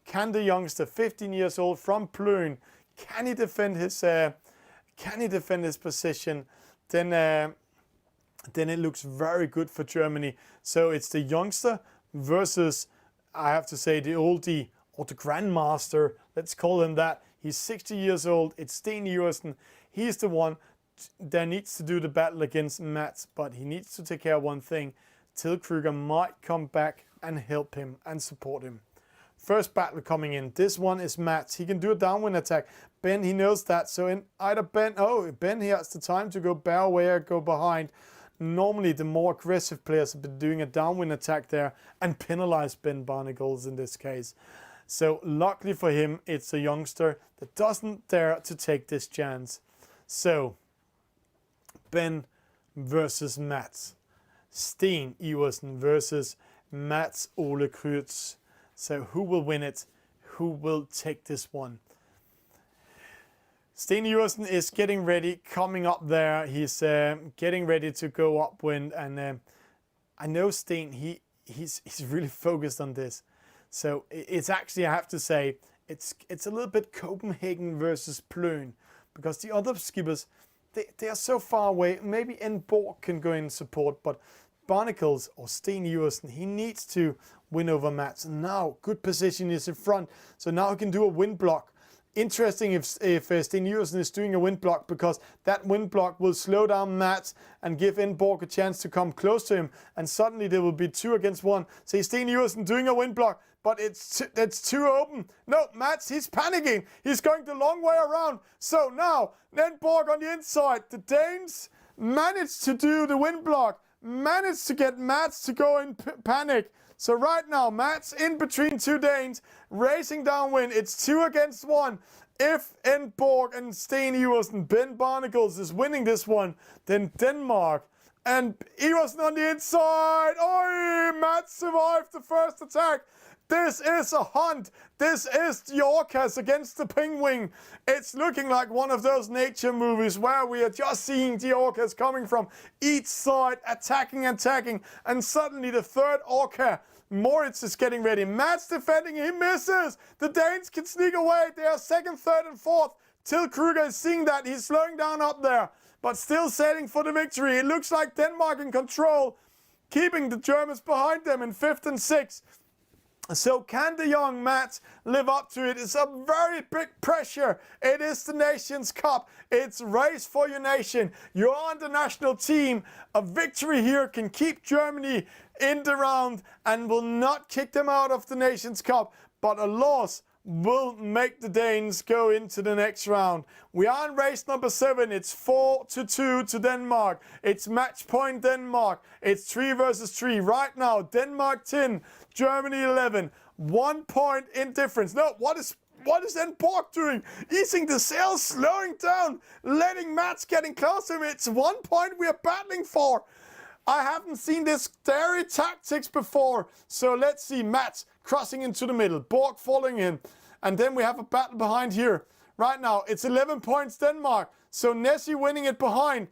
can the youngster, 15 years old from Plön, can he defend his position? Then it looks very good for Germany. So it's the youngster versus, I have to say, the oldie or the grandmaster. Let's call him that. He's 60 years old. It's Sten Iversen. He's the one that needs to do the battle against Mats, but he needs to take care of one thing. Till Kruger might come back and help him and support him. First battle coming in. This one is Mats. He can do a downwind attack. Ben, he knows that. So in either Ben he has the time to go bow away or go behind. Normally the more aggressive players have been doing a downwind attack there and penalize Ben Barnacles in this case. So luckily for him, it's a youngster that doesn't dare to take this chance. So Ben versus Mats. Sten Iversen versus Mats Ole Krütz. So who will win it? Who will take this one? Sten Iversen is getting ready, coming up there. He's getting ready to go upwind, and I know Sten. He's really focused on this. So it's actually, I have to say, it's a little bit Copenhagen versus Plön, because the other skippers they are so far away. Maybe Enborg can go in support, but Barnacles or Sten Iversen, he needs to win over Mats. And now good position is in front, so now he can do a wind block. Interesting if Sten Iversen is doing a wind block, because that wind block will slow down Mats and give Enborg a chance to come close to him, and suddenly there will be 2 against 1. So Sten Iversen doing a wind block, but it's too open. No, Mats, he's panicking. He's going the long way around. So now Enborg on the inside. The Danes managed to do the wind block, managed to get Mats to go in panic. So right now, Mats in between 2 Danes, racing downwind. It's 2 against 1. If Enborg and Sten Iversen, Ben Barnacles is winning this one, then Denmark and Iversen on the inside. Oh, Mats survived the first attack. This is a hunt. This is the orcas against the penguin. It's looking like one of those nature movies where we are just seeing the orcas coming from each side, attacking, and suddenly the third orca, Moritz, is getting ready. Mats defending, he misses. The Danes can sneak away. They are second, third, and fourth. Till Kruger is seeing that. He's slowing down up there, but still sailing for the victory. It looks like Denmark in control, keeping the Germans behind them in 5th and 6th. So can the young Mats live up to it? It's a very big pressure. It is the Nations Cup. It's race for your nation. You're on the national team. A victory here can keep Germany in the round and will not kick them out of the Nations Cup. But a loss will make the Danes go into the next round. We are in race number 7. It's 4-2 to Denmark. It's match point Denmark. It's 3 versus 3. Right now, Denmark 10, Germany 11. 1 point in difference. No, what is Borg doing? Easing the sails, slowing down, letting Mats getting close to him. It's 1 point we are battling for. I haven't seen this dairy tactics before. So let's see Mats crossing into the middle, Borg following him. And then we have a battle behind here. Right now, it's 11 points Denmark. So Nessie winning it behind.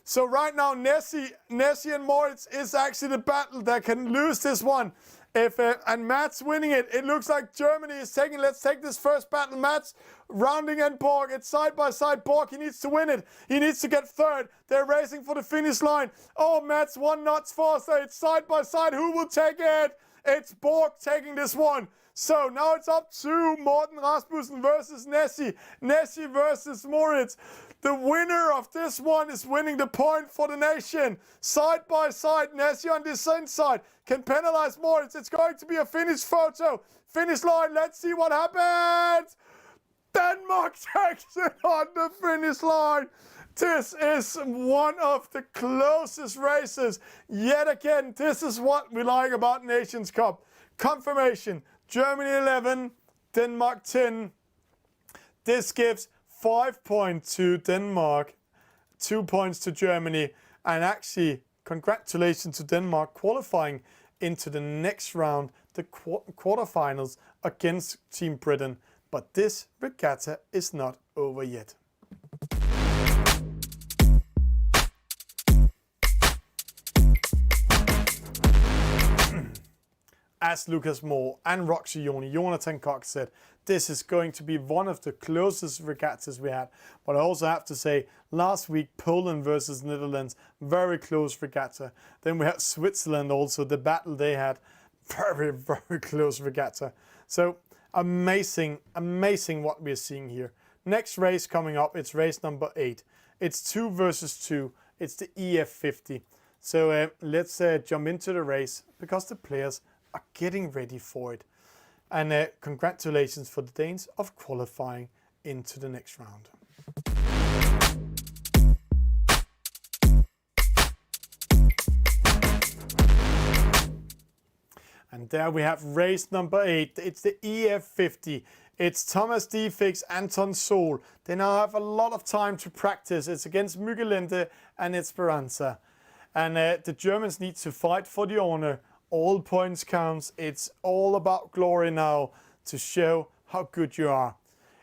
So right now, Nessie and Moritz is actually the battle that can lose this one. And Mats winning it. It looks like Germany is taking. Let's take this first battle. Mats rounding and Borg. It's side by side. Borg, he needs to win it. He needs to get third. They're racing for the finish line. Oh, Mats 1 notch faster. It's side by side. Who will take it? It's Borg taking this one. So now it's up to Morton Rasmussen versus Nessie. Nessie versus Moritz. The winner of this one is winning the point for the nation. Side by side, Nessie on this inside can penalize Moritz. It's going to be a finish photo. Finish line, let's see what happens. Denmark takes it on the finish line. This is one of the closest races. Yet again, this is what we like about Nations Cup. Confirmation, Germany 11, Denmark 10. This gives 5 points to Denmark, 2 points to Germany, and actually congratulations to Denmark qualifying into the next round, the quarterfinals against Team Britain. But this regatta is not over yet. As Lucas Moore and Roxy Jonathan Cox said, this is going to be one of the closest regattas we had. But I also have to say, last week, Poland versus Netherlands, very close regatta. Then we had Switzerland also, the battle they had, very, very close regatta. So amazing, amazing what we're seeing here. Next race coming up, it's race number 8. It's 2 versus 2. It's the EF50. So let's jump into the race because the players are getting ready for it. And congratulations for the Danes of qualifying into the next round. And there we have race number 8. It's the EF50. It's Thomas Defix, Anton Sol. They now have a lot of time to practice. It's against Mügelende and Esperanza. And the Germans need to fight for the honor. All points counts. It's all about glory now to show how good you are.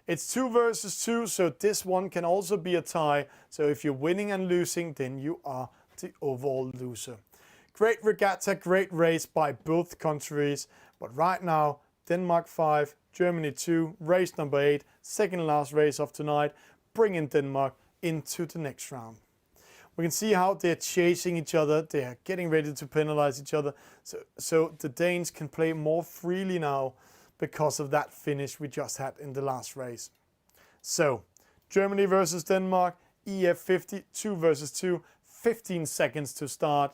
It's 2 versus 2, so this one can also be a tie. So if you're winning and losing, then you are the overall loser. Great regatta, great race by both countries. But right now, Denmark 5, Germany 2, race number 8, second last race of tonight, bringing Denmark into the next round. We can see how they're chasing each other. They are getting ready to penalize each other. So the Danes can play more freely now because of that finish we just had in the last race. So Germany versus Denmark, EF50, 2 versus 2, 15 seconds to start.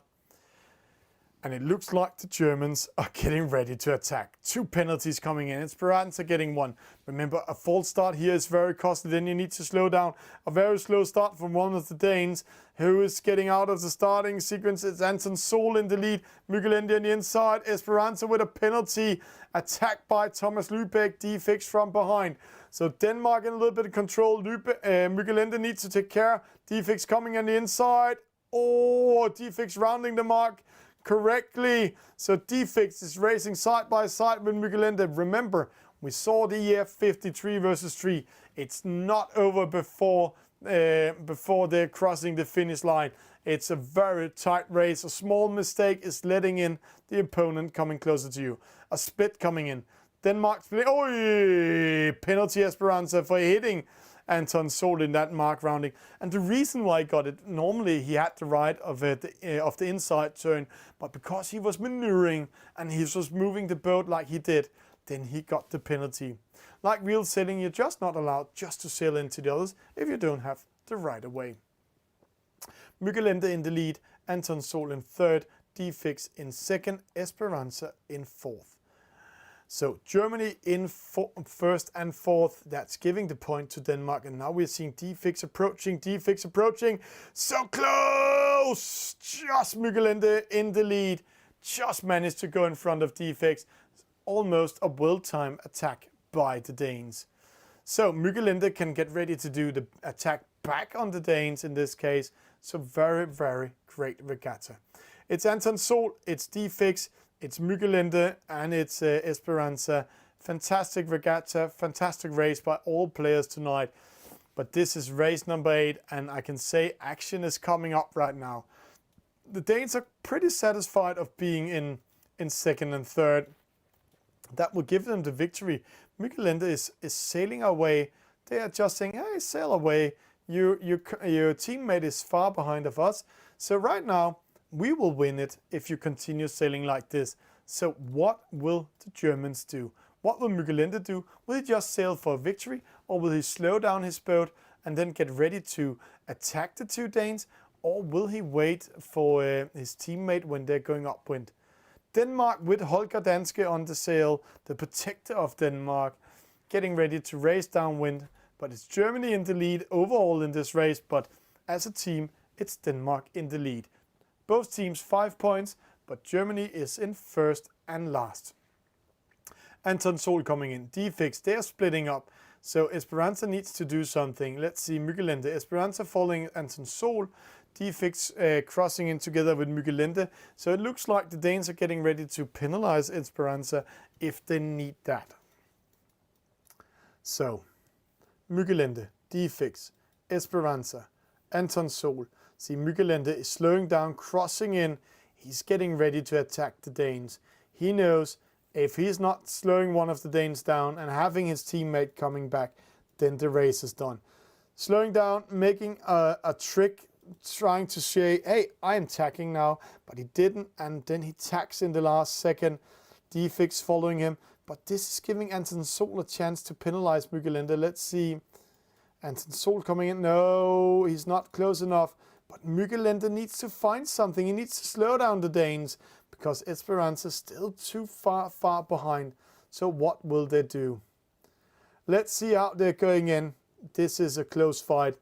And it looks like the Germans are getting ready to attack. 2 penalties coming in. Esperanza getting 1. Remember, a false start here is very costly. Then you need to slow down. A very slow start from one of the Danes who is getting out of the starting sequence. It's Anton Sol in the lead. Mügelende on the inside. Esperanza with a penalty. Attacked by Thomas Lübeck. Defix from behind. So Denmark in a little bit of control. Mügelende needs to take care. Defix coming on the inside. Oh, Defix rounding the mark correctly. So Defix is racing side by side with Mügelende. Remember, we saw the EF50 3 versus 3. It's not over before they're crossing the finish line. It's a very tight race. A small mistake is letting in the opponent coming closer to you. A split coming in. Denmark split. Oh, penalty Esperanza for hitting Anton Sol in that mark rounding. And the reason why he got it, normally he had the right of the inside turn, but because he was maneuvering and he was moving the boat like he did, then he got the penalty. Like real sailing, you're just not allowed just to sail into the others if you don't have the right of way. Muggelende in the lead, Anton Sol in third, D-Fix in second, Esperanza in fourth. So Germany in first and fourth, that's giving the point to Denmark. And now we're seeing D-Fix approaching, so close! Just Muggelende in the lead, just managed to go in front of D-Fix. Almost a well-timed attack by the Danes. So Muggelende can get ready to do the attack back on the Danes in this case. So very, very great regatta. It's Anton Sol, it's D-Fix, it's Muggelende, and it's Esperanza. Fantastic regatta, fantastic race by all players tonight. But this is race number 8, and I can say action is coming up right now. The Danes are pretty satisfied of being in second and third. That will give them the victory. Muggelende is sailing away. They are just saying, hey, sail away. Your teammate is far behind of us. So right now, we will win it if you continue sailing like this. So what will the Germans do? What will Muggelende do? Will he just sail for a victory? Or will he slow down his boat and then get ready to attack the two Danes? Or will he wait for his teammate when they're going upwind? Denmark with Holger Danske on the sail, the protector of Denmark, getting ready to race downwind. But it's Germany in the lead overall in this race, but as a team, it's Denmark in the lead. Both teams 5 points, but Germany is in first and last. Anton Sol coming in. D-Fix, they're splitting up. So Esperanza needs to do something. Let's see, Muggelende. Esperanza following Anton Sol. D-Fix crossing in together with Muggelende. So it looks like the Danes are getting ready to penalize Esperanza if they need that. So, Muggelende, D-Fix, Esperanza, Anton Sol. See, Muggelende is slowing down, crossing in. He's getting ready to attack the Danes. He knows if he's not slowing one of the Danes down and having his teammate coming back, then the race is done. Slowing down, making a trick, trying to say, hey, I'm tacking now, but he didn't, and then he tacks in the last second. D-Fix following him, but this is giving Anton Sol a chance to penalize Muggelende. Let's see. Anton Sol coming in. No, he's not close enough. But Muggelende needs to find something. He needs to slow down the Danes because Esperanza is still too far behind. So what will they do? Let's see how they're going in. This is a close fight.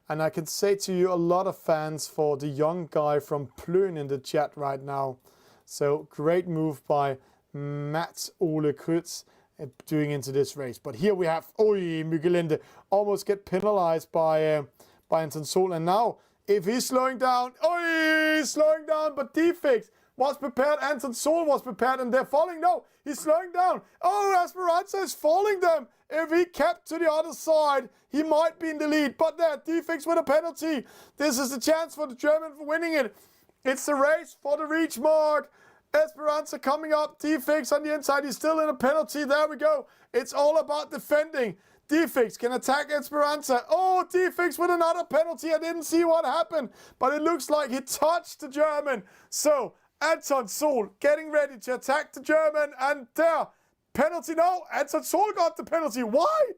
And I can say to you, a lot of fans for the young guy from Plön in the chat right now. So great move by Mats Ole Krutz doing into this race. But here we have, Muggelende almost get penalized by Anton Sol. And now, if he's slowing down, he's slowing down, but D-Fix was prepared, Anton Sol was prepared, and they're falling. No, he's slowing down. Esperanza is falling them. If he kept to the other side, he might be in the lead, but there, D-Fix with a penalty. This is the chance for the German for winning it. It's the race for the reach mark. Esperanza coming up, D-Fix on the inside, he's still in a penalty. There we go. It's all about defending. D-Fix can attack Esperanza. D-Fix with another penalty. I didn't see what happened, but it looks like he touched the German. So, Anton Sol getting ready to attack the German, and there, penalty. No, Anton Sol got the penalty. Why?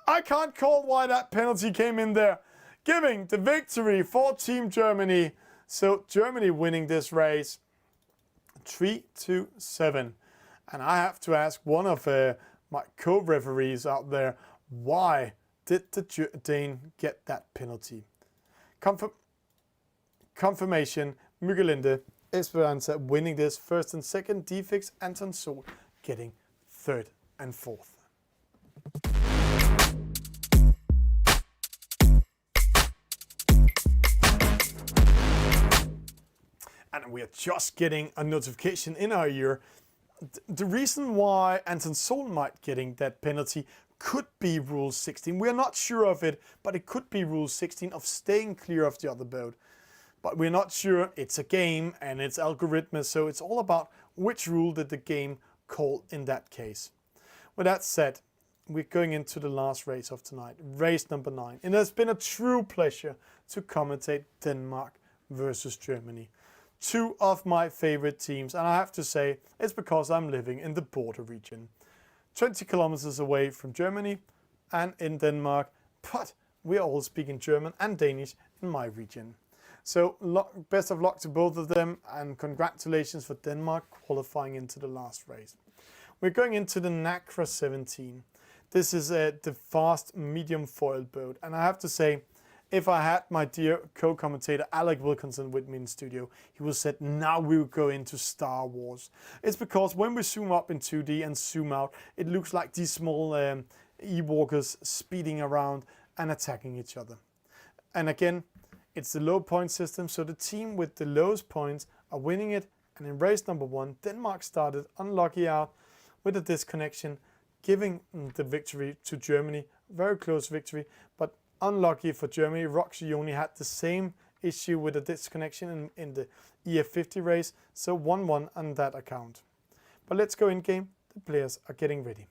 I can't call why that penalty came in there. Giving the victory for Team Germany. So, Germany winning this race 3-7. And I have to ask one of my co-referees out there, why did the Dane get that penalty? Confirmation, Muggelende, Esperanza winning this first and second, D-Fix, Anton Sol getting third and fourth. And we are just getting a notification in our ear. The reason why Anton Sol might getting that penalty could be Rule 16. We're not sure of it, but it could be Rule 16 of staying clear of the other boat. But we're not sure. It's a game and it's algorithmic, so it's all about which rule did the game call in that case. With that said, we're going into the last race of tonight, race number 9. It has been a true pleasure to commentate Denmark versus Germany. 2 of my favorite teams, and I have to say it's because I'm living in the border region. 20 kilometers away from Germany and in Denmark, but we are all speaking German and Danish in my region. So best of luck to both of them, and congratulations for Denmark qualifying into the last race. We're going into the Nacra 17. This is the fast medium foil boat, and I have to say, if I had my dear co-commentator Alec Wilkinson with me in studio, he would have said, now we will go into Star Wars. It's because when we zoom up in 2D and zoom out, it looks like these small Ewalkers speeding around and attacking each other. And again, it's the low point system, so the team with the lowest points are winning it. And in race number 1, Denmark started unlucky out with a disconnection, giving the victory to Germany. Very close victory, but unlucky for Germany. Roxy only had the same issue with a disconnection in the EF50 race, so 1-1 on that account. But let's go in game. The players are getting ready.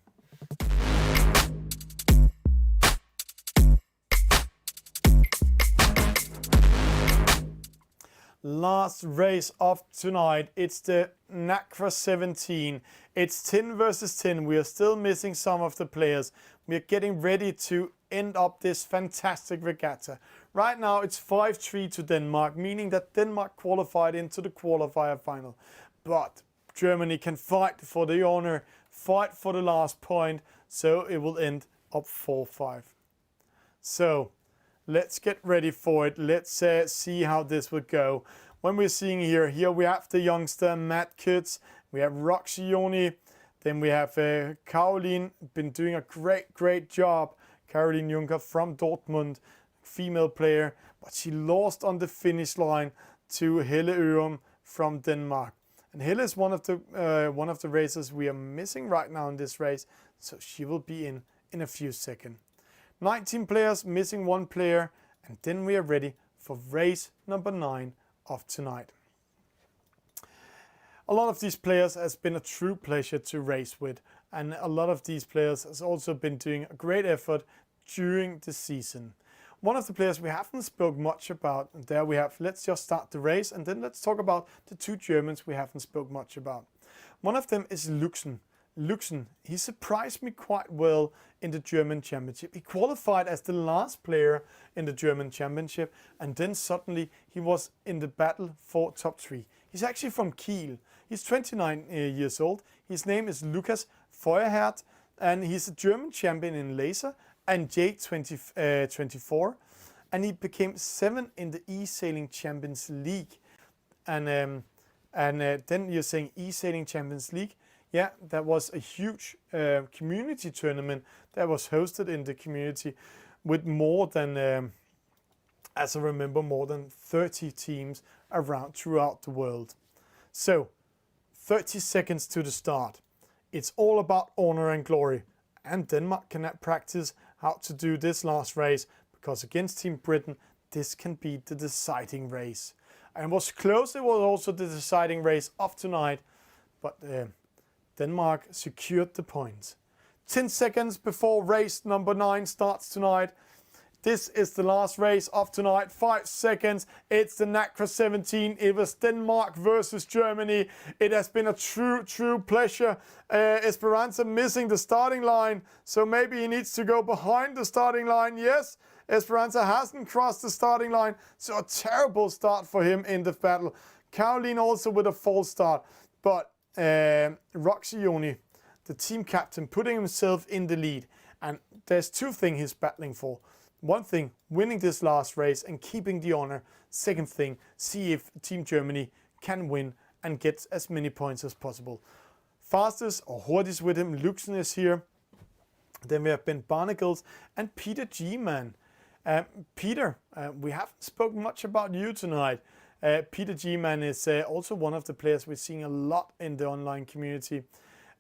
Last race of tonight, it's the Nacra 17. It's 10 versus 10. We are still missing some of the players. We are getting ready to end up this fantastic regatta. Right now it's 5-3 to Denmark, meaning that Denmark qualified into the qualifier final. But Germany can fight for the honor, fight for the last point, so it will end up 4-5. So let's get ready for it. Let's see how this will go. When we're seeing here we have the youngster Matt Kitts, we have Roxioni, then we have Caroline, been doing a great job. Caroline Juncker from Dortmund, female player, but she lost on the finish line to Helle Ørum from Denmark. And Helle is one of the racers we are missing right now in this race, so she will be in a few seconds. 19 players, missing 1 player, and then we are ready for race number 9 of tonight. A lot of these players has been a true pleasure to race with, and a lot of these players has also been doing a great effort during the season. One of the players we haven't spoke much about, and there we have, let's just start the race and then let's talk about the 2 Germans we haven't spoke much about. One of them is Luxen. Luxen, he surprised me quite well in the German Championship. He qualified as the last player in the German Championship, and then suddenly he was in the battle for top 3. He's actually from Kiel. He's 29 years old. His name is Lukas Feuerherd, and he's a German champion in laser and J24, and he became 7th in the eSailing Champions League. And then you're saying eSailing Champions League. Yeah, that was a huge community tournament that was hosted in the community with more than, as I remember, more than 30 teams around throughout the world. So, 30 seconds to the start. It's all about honor and glory. And Denmark cannot practice how to do this last race, because against Team Britain, this can be the deciding race. And it was close, it was also the deciding race of tonight, but Denmark secured the points. 10 seconds before race number 9 starts tonight. This is the last race of tonight. 5 seconds. It's the Nacra 17. It was Denmark versus Germany. It has been a true pleasure. Esperanza missing the starting line, so maybe he needs to go behind the starting line. Yes, Esperanza hasn't crossed the starting line, so a terrible start for him in the battle. Caroline also with a false start, but Roxioni, the team captain, putting himself in the lead. And there's 2 things he's battling for. One thing, winning this last race and keeping the honor. Second thing, see if Team Germany can win and get as many points as possible. Fastest or hardest with him, Luxen is here. Then we have Ben Barnacles and Peter G-Man. Peter, we haven't spoken much about you tonight. Peter G-Man is also one of the players we're seeing a lot in the online community.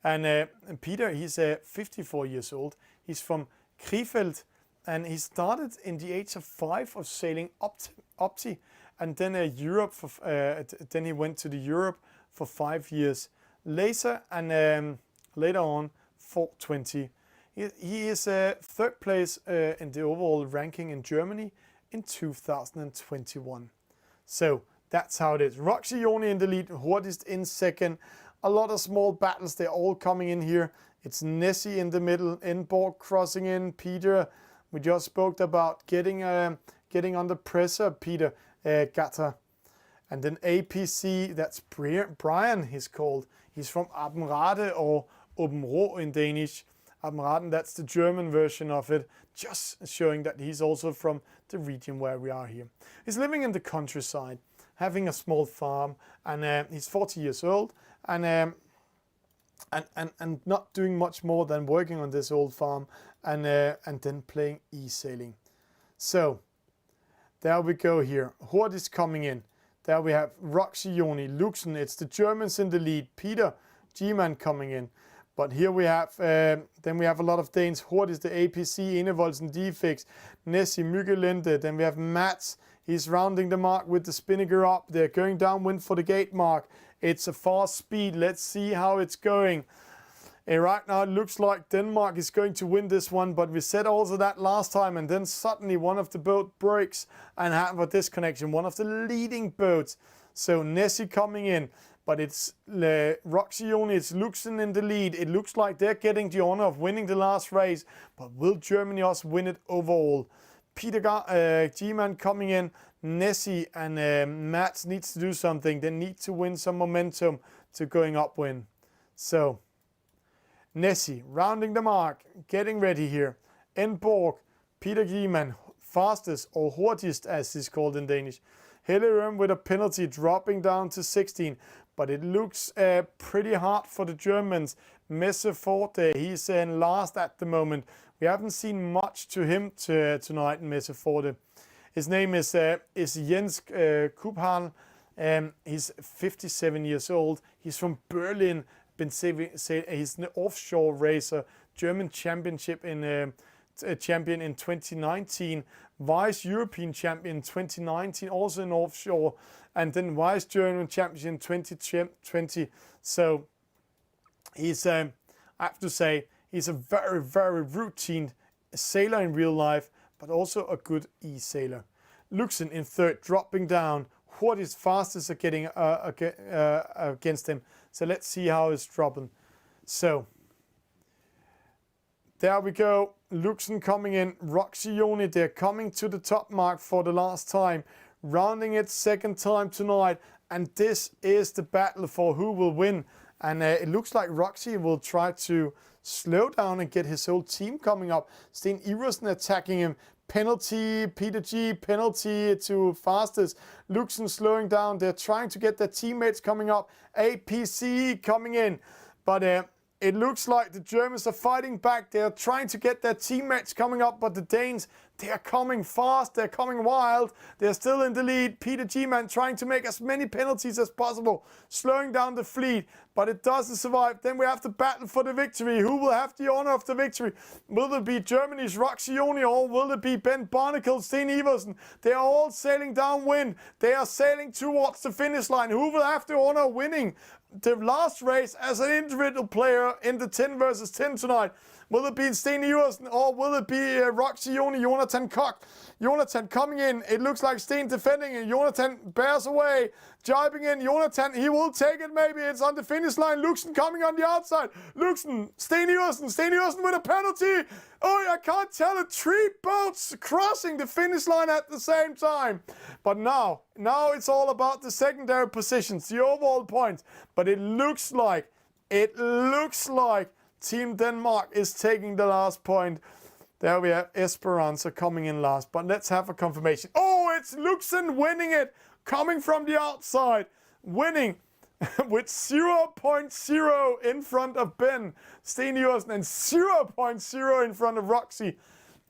And Peter, he's 54 years old. He's from Krefeld, and he started in the age of 5 of sailing Opti, and then Europe. Then he went to the Europe for 5 years, laser, and later on 420. He is third place in the overall ranking in Germany in 2021. So that's how it is. Roxy Joni in the lead, Hurtigst in second. A lot of small battles, they're all coming in here. It's Nessie in the middle, Inborg crossing in, Peter. We just spoke about getting under pressure, Peter Gatter. And then APC, that's Brian, he's called. He's from Abenrade or Obenro in Danish. Abenraden, that's the German version of it, just showing that he's also from the region where we are here. He's living in the countryside, having a small farm, and he's 40 years old, and not doing much more than working on this old farm and then playing eSailing. So there we go here. Hort is coming in. There we have Roxy Joni, Luxen. It's the Germans in the lead. Peter G-Man coming in. But here we have, then we have a lot of Danes. Hort is the APC, Enevoldsen, Defix, Nessie, Myggelende. Then we have Mats. He's rounding the mark with the Spinnaker up. They're going downwind for the gate mark. It's a fast speed. Let's see how it's going. Right now it looks like Denmark is going to win this one, but we said also that last time, and then suddenly one of the boat breaks and have a disconnection. One of the leading boats. So Nessie coming in. But it's Roxy Joni, it's Luxen in the lead. It looks like they're getting the honor of winning the last race. But will Germany also win it overall? Peter G-Man coming in. Nessie and Mats needs to do something. They need to win some momentum to going upwind. So, Nessie rounding the mark, getting ready here. Inborg, Peter G-Man, fastest or hurtigst as he's called in Danish. Hellerum with a penalty dropping down to 16. But it looks pretty hard for the Germans. Messeforte, he's in last at the moment. We haven't seen much to him tonight in Messeforte. His name is Jens Kubhal. He's 57 years old. He's from Berlin. He's an offshore racer. German championship in champion in 2019. Vice European champion in 2019, also in offshore, and then Vice German champion in 2020. So he's, I have to say, he's a very, very routine sailor in real life, but also a good e-sailor. Luxen in third, dropping down. What is fastest at getting against him? So let's see how it's dropping. So there we go. Luxen coming in. Roxy Joni, they're coming to the top mark for the last time. Rounding it second time tonight. And this is the battle for who will win. And it looks like Roxy will try to slow down and get his whole team coming up. Sten Iversen attacking him. Penalty, Peter G, penalty to fastest. Luxen slowing down. They're trying to get their teammates coming up. APC coming in. But it looks like the Germans are fighting back. They're trying to get their teammates coming up, but the Danes, they are coming fast. They're coming wild. They're still in the lead. Peter G-Man trying to make as many penalties as possible, slowing down the fleet, but it doesn't survive. Then we have to battle for the victory. Who will have the honor of the victory? Will it be Germany's Roxy Joni, or will it be Ben Barnacle, Sten Iversen? They are all sailing downwind. They are sailing towards the finish line. Who will have the honor of winning the last race as an individual player in the 10 versus 10 tonight? Will it be Sten Iversen, or will it be Roxy Joni, Jonathan Koch? Jonathan coming in. It looks like Sten defending, and Jonathan bears away. Jibing in. Jonathan, he will take it maybe. It's on the finish line. Luxen coming on the outside. Luxen, Sten Iversen with a penalty. Oh, I can't tell it. 3 boats crossing the finish line at the same time. But now it's all about the secondary positions, the overall points. But it looks like Team Denmark is taking the last point. There we have Esperanza coming in last. But let's have a confirmation. Oh, it's Luxen winning it. Coming from the outside. Winning with 0.0 in front of Ben Sten Iversen and 0.0 in front of Roxy.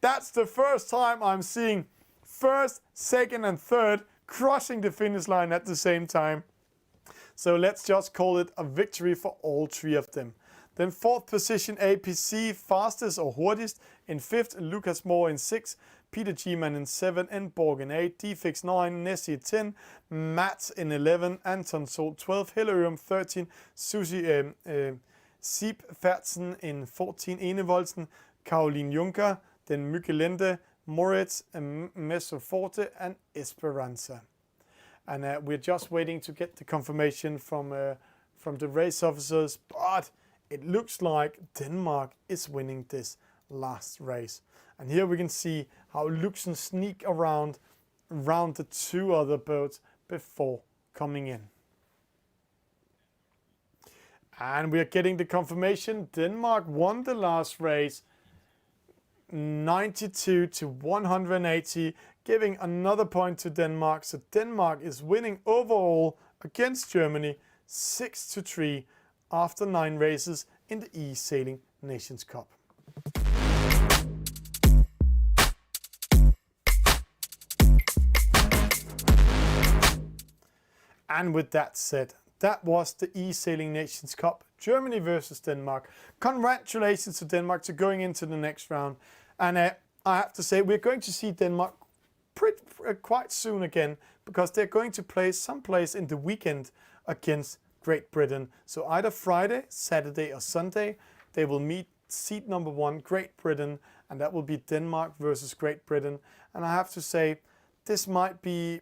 That's the first time I'm seeing first, second and third crossing the finish line at the same time. So let's just call it a victory for all 3 of them. Then fourth position, APC, fastest or hurtigst. In fifth, Lucas Moore in 6. Peter G-Man in 7. Inborg in 8. Defix 9. Nessie 10. Matt in 11. Anton Sol 12. Hillarium 13. Susie Siep Fertzen in 14. Enevoldsen Caroline Juncker, then Mykkelende, Moritz, Messerforte and Esperanza. And we're just waiting to get the confirmation from the race officers, but it looks like Denmark is winning this last race. And here we can see how Luxen sneak around the two other boats before coming in. And we are getting the confirmation. Denmark won the last race 92 to 180, giving another point to Denmark. So Denmark is winning overall against Germany 6-3 after 9 races in the eSailing Nations Cup. And with that said, that was the eSailing Nations Cup, Germany versus Denmark. Congratulations to Denmark to going into the next round. And I have to say, we're going to see Denmark quite soon again, because they're going to play someplace in the weekend against Great Britain. So either Friday, Saturday or Sunday, they will meet seed number 1, Great Britain, and that will be Denmark versus Great Britain. And I have to say, this might be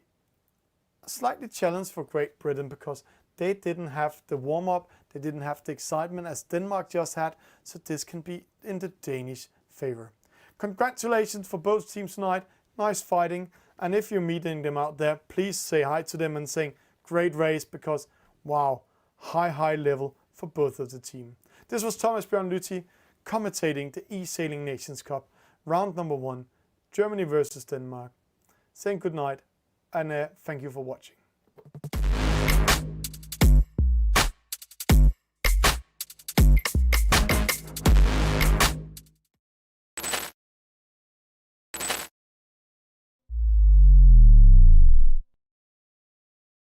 a slightly challenge for Great Britain, because they didn't have the warm-up, they didn't have the excitement as Denmark just had, so this can be in the Danish favor. Congratulations for both teams tonight, nice fighting, and if you're meeting them out there, please say hi to them and say great race, because wow, high level for both of the team. This was Thomas Bjørn Lytti commentating the eSailing Nations Cup, round number 1, Germany versus Denmark. Saying good night, and thank you for watching.